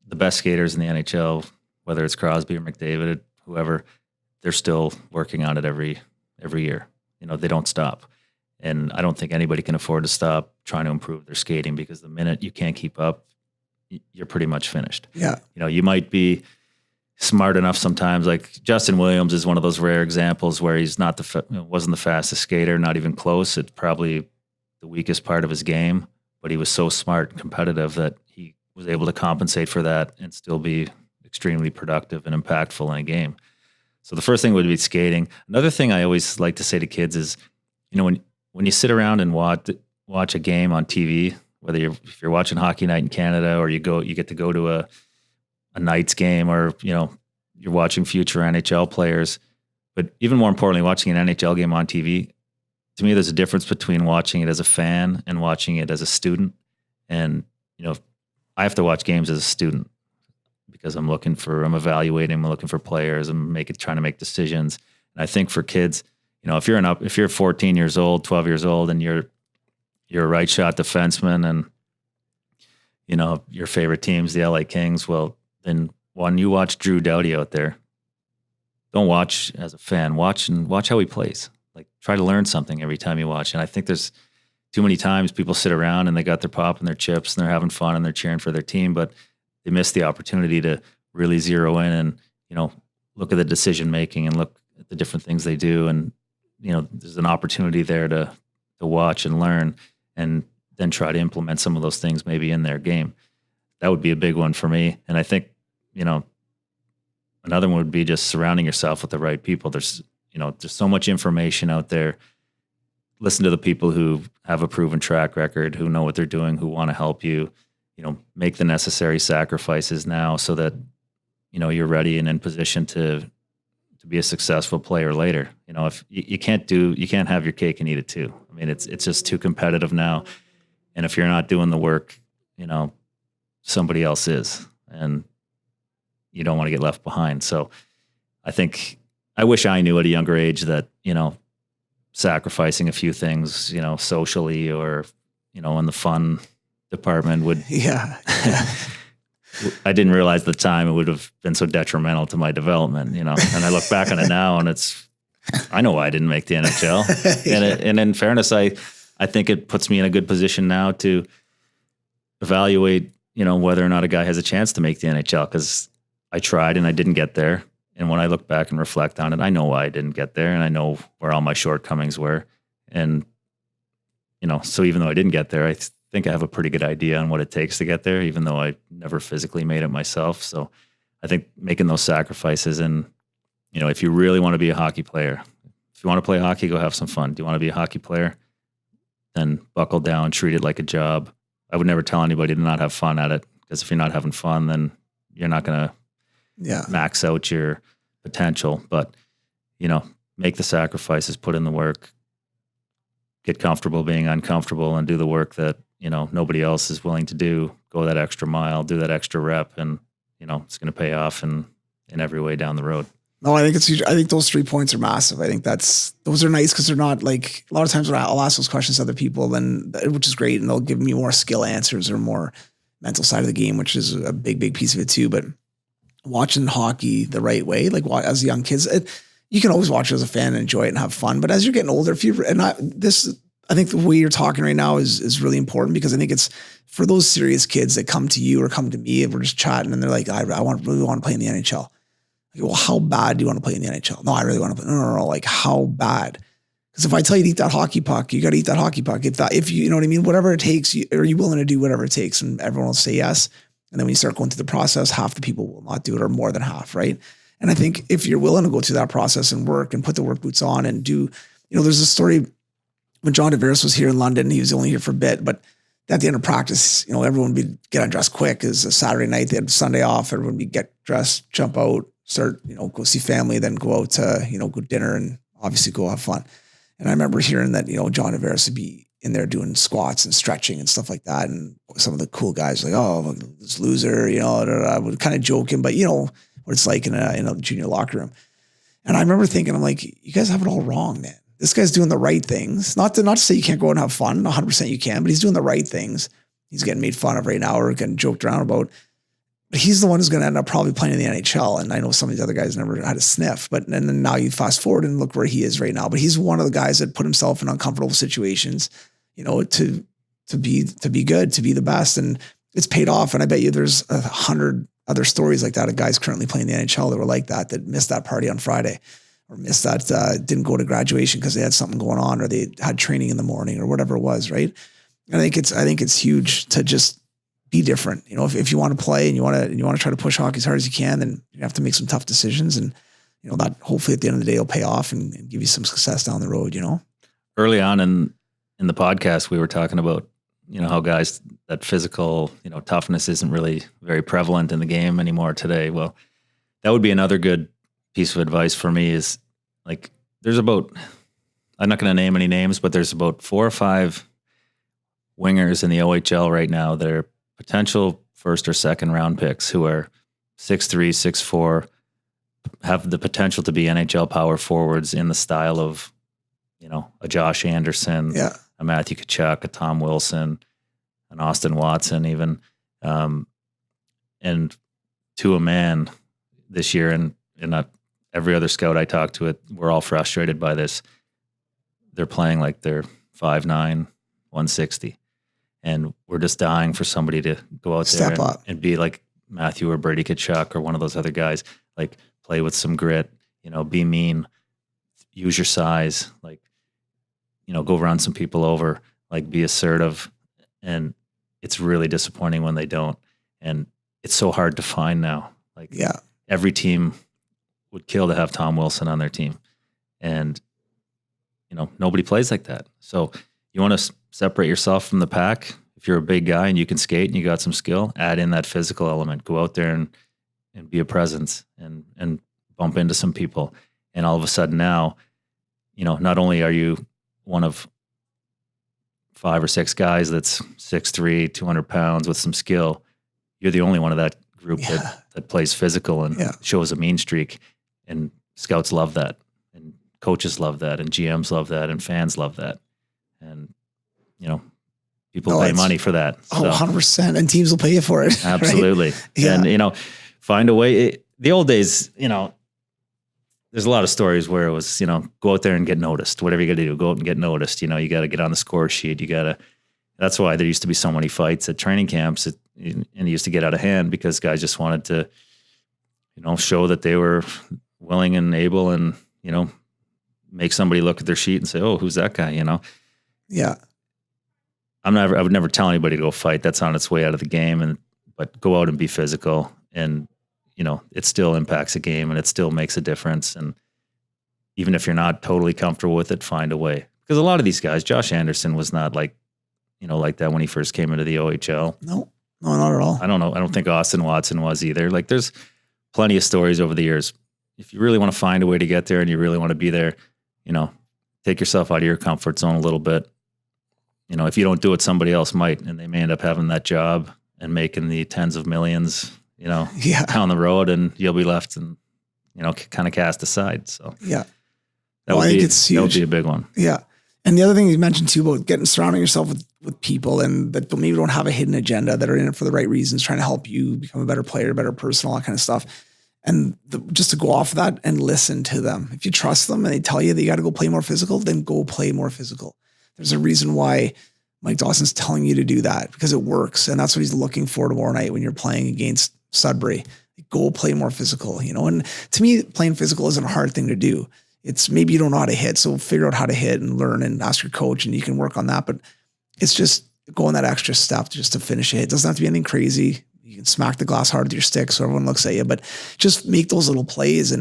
The best skaters in the NHL, whether it's Crosby or McDavid, whoever, they're still working on it every year. They don't stop. And I don't think anybody can afford to stop trying to improve their skating, because the minute you can't keep up, you're pretty much finished. Yeah. You might be smart enough sometimes. Like Justin Williams is one of those rare examples where he's not wasn't the fastest skater, not even close. It's probably the weakest part of his game, but he was so smart and competitive that he was able to compensate for that and still be extremely productive and impactful in a game. So the first thing would be skating. Another thing I always like to say to kids is, when you sit around and watch a game on TV, whether if you're watching Hockey Night in Canada or you get to go to a Knights game, or you're watching future NHL players, but even more importantly, watching an NHL game on TV. To me, there's a difference between watching it as a fan and watching it as a student. And I have to watch games as a student because I'm evaluating, I'm looking for players, trying to make decisions. And I think for kids, if you're 14 years old, 12 years old, and you're a right shot defenseman, and your favorite team's the LA Kings, well, then when you watch Drew Doughty out there, don't watch as a fan. Watch how he plays. Like, try to learn something every time you watch. And I think there's too many times people sit around and they got their pop and their chips and they're having fun and they're cheering for their team, but they miss the opportunity to really zero in and, look at the decision making and look at the different things they do. And, there's an opportunity there to watch and learn and then try to implement some of those things maybe in their game. That would be a big one for me. And I think, another one would be just surrounding yourself with the right people. There's so much information out there. Listen to the people who have a proven track record, who know what they're doing, who want to help you, make the necessary sacrifices now so that, you're ready and in position to be a successful player later. If you can't have your cake and eat it too. I mean, it's just too competitive now. And if you're not doing the work, somebody else is, and you don't want to get left behind. So I think I wish I knew at a younger age that, sacrificing a few things, socially or, in the fun department would, I didn't realize at the time it would have been so detrimental to my development, and I look back on it now and I know why I didn't make the NHL. And in fairness, I think it puts me in a good position now to evaluate, whether or not a guy has a chance to make the NHL, because I tried and I didn't get there. And when I look back and reflect on it, I know why I didn't get there and I know where all my shortcomings were. And, so even though I didn't get there, I think I have a pretty good idea on what it takes to get there, even though I never physically made it myself. So I think making those sacrifices, and, if you really want to be a hockey player, if you want to play hockey, go have some fun. Do you want to be a hockey player? Then buckle down, treat it like a job. I would never tell anybody to not have fun at it, because if you're not having fun, then you're not going to max out your potential. But, make the sacrifices, put in the work, get comfortable being uncomfortable, and do the work that, nobody else is willing to do. Go that extra mile, do that extra rep, and, it's going to pay off in every way down the road. No, I think it's huge. I think those 3 points are massive. I think those are nice, because they're not like, a lot of times when I'll ask those questions to other people, which is great, and they'll give me more skill answers or more mental side of the game, which is a big, big piece of it too. But watching hockey the right way, like as young kids, you can always watch it as a fan and enjoy it and have fun. But as you're getting older, I think the way you're talking right now is really important, because I think it's for those serious kids that come to you or come to me and we're just chatting and they're like, I really want to play in the NHL. I go, well, how bad do you want to play in the NHL? No, I really want to play. No. Like, how bad? Because if I tell you to eat that hockey puck, you got to eat that hockey puck. If you know what I mean, whatever it takes, are you willing to do whatever it takes? And everyone will say yes. And then when you start going through the process, half the people will not do it, or more than half, right? And I think if you're willing to go through that process and work and put the work boots on and do, there's a story when John Tavares was here in London. He was only here for a bit, but at the end of practice, everyone would get undressed quick. It was a Saturday night. They had Sunday off. Everyone would get dressed, jump out, start, go see family, then go out to, go dinner and obviously go have fun. And I remember hearing that, John Tavares would be in there doing squats and stretching and stuff like that. And some of the cool guys were like, oh, this loser, I would kind of joke him, but what it's like in a junior locker room. And I remember thinking, I'm like, you guys have it all wrong, man. This guy's doing the right things. Not to say you can't go out and have fun. 100% you can, but he's doing the right things. He's getting made fun of right now or getting joked around about. But he's the one who's going to end up probably playing in the NHL. And I know some of these other guys never had a sniff. But and then now you fast forward and look where he is right now. But he's one of the guys that put himself in uncomfortable situations, to be good, to be the best. And it's paid off. And I bet you there's 100 other stories like that of guys currently playing the NHL that were like that missed that party on Friday, or missed that, didn't go to graduation because they had something going on, or they had training in the morning, or whatever it was, right? And I think it's huge to just be different. If you want to play and you want to try to push hockey as hard as you can, then you have to make some tough decisions, and that hopefully at the end of the day will pay off and give you some success down the road. Early on in the podcast, we were talking about how guys, that physical toughness isn't really very prevalent in the game anymore today. Well, that would be another good piece of advice for me. Is like, there's about, I'm not going to name any names, but there's about 4 or 5 wingers in the OHL right now that are potential first or second round picks who are 6'3", 6'4", have the potential to be NHL power forwards in the style of a Josh Anderson, a Matthew Tkachuk, a Tom Wilson, an Austin Watson even, and to a man this year, and not every other scout I talked to, we're all frustrated by this. They're playing like they're 5'9", 160. And we're just dying for somebody to go out there and be like Matthew or Brady Tkachuk or one of those other guys, like play with some grit, be mean, use your size, like, go run some people over, like be assertive. And it's really disappointing when they don't. And it's so hard to find now. Like every team would kill to have Tom Wilson on their team. And, nobody plays like that. So you want to separate yourself from the pack. If you're a big guy and you can skate and you got some skill, add in that physical element. Go out there and be a presence and bump into some people. And all of a sudden now, not only are you one of 5 or 6 guys that's 6'3", 200 pounds with some skill, you're the only one of that group that plays physical and shows a mean streak. And scouts love that. And coaches love that. And GMs love that. And fans love that. And, people pay money for that. So. 100%. And teams will pay you for it. Absolutely. Right? Yeah. And, find a way. The old days, there's a lot of stories where it was, go out there and get noticed. Whatever you got to do, go out and get noticed. You got to get on the score sheet. That's why there used to be so many fights at training camps and it used to get out of hand because guys just wanted to, show that they were willing and able and, make somebody look at their sheet and say, oh, who's that guy? Yeah. I would never tell anybody to go fight. That's on its way out of the game. But go out and be physical and, it still impacts a game and it still makes a difference. And even if you're not totally comfortable with it, find a way. Because a lot of these guys, Josh Anderson was not like that when he first came into the OHL. No, not at all. I don't know. I don't think Austin Watson was either. Like there's plenty of stories over the years. If you really want to find a way to get there and you really want to be there, take yourself out of your comfort zone a little bit. If you don't do it, somebody else might, and they may end up having that job and making the tens of millions, down the road, and you'll be left and, kind of cast aside. So that would be a big one. Yeah. And the other thing you mentioned too about surrounding yourself with people and that maybe don't have a hidden agenda, that are in it for the right reasons, trying to help you become a better player, better person, all that kind of stuff. And just to go off of that and listen to them. If you trust them and they tell you that you got to go play more physical, then go play more physical. There's a reason why Mike Dawson's telling you to do that, because it works. And that's what he's looking for tomorrow night when you're playing against Sudbury. Go play more physical, And to me, playing physical isn't a hard thing to do. It's maybe you don't know how to hit, so figure out how to hit and learn and ask your coach and you can work on that. But it's just going that extra step just to finish it. It doesn't have to be anything crazy. You can smack the glass hard with your stick so everyone looks at you, but just make those little plays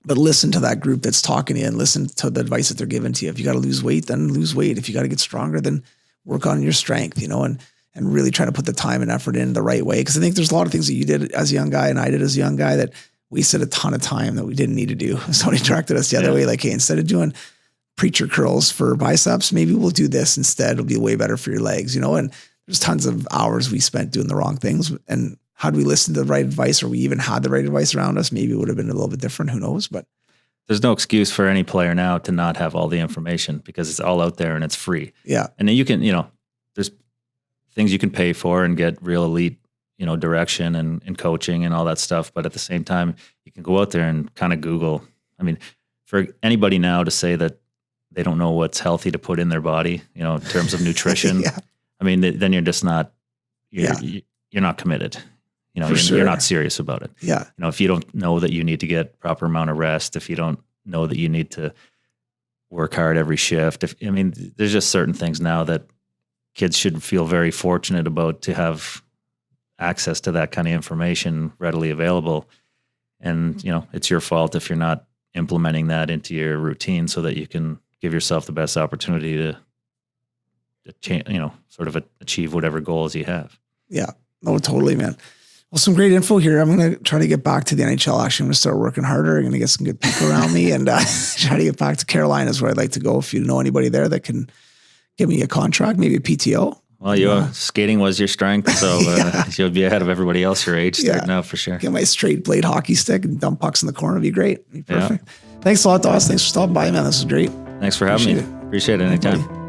but listen to that group that's talking to you and listen to the advice that they're giving to you. If you got to lose weight, then lose weight. If you got to get stronger, then work on your strength, and really try to put the time and effort in the right way. Because I think there's a lot of things that you did as a young guy and I did as a young guy that wasted a ton of time that we didn't need to do. Somebody directed us the other way, like, hey, instead of doing preacher curls for biceps, maybe we'll do this instead. It'll be way better for your legs, and there's tons of hours we spent doing the wrong things. And had we listened to the right advice, or we even had the right advice around us, maybe it would have been a little bit different. Who knows? But there's no excuse for any player now to not have all the information because it's all out there and it's free. Yeah. And then you can, there's things you can pay for and get real elite, direction and coaching and all that stuff. But at the same time, you can go out there and kind of Google. I mean, for anybody now to say that they don't know what's healthy to put in their body, in terms of nutrition, I mean, then you're just not, you're not committed. You're not serious about it. Yeah. If you don't know that you need to get proper amount of rest, if you don't know that you need to work hard every shift, there's just certain things now that kids should feel very fortunate about to have access to that kind of information readily available. And, it's your fault if you're not implementing that into your routine so that you can give yourself the best opportunity to sort of achieve whatever goals you have. Yeah. No, totally, man. Well, some great info here. I'm going to try to get back to the NHL. Actually, I'm going to start working harder. I'm going to get some good people around me and try to get back to Carolina is where I'd like to go. If you know anybody there that can give me a contract, maybe a PTO. Well, skating was your strength, so you'll be ahead of everybody else your age starting out for sure. Get my straight blade hockey stick and dump pucks in the corner would be great. It'd be perfect. Yeah. Thanks a lot, Dawes. Thanks for stopping by, man. This was great. Thanks for having me. Appreciate it anytime.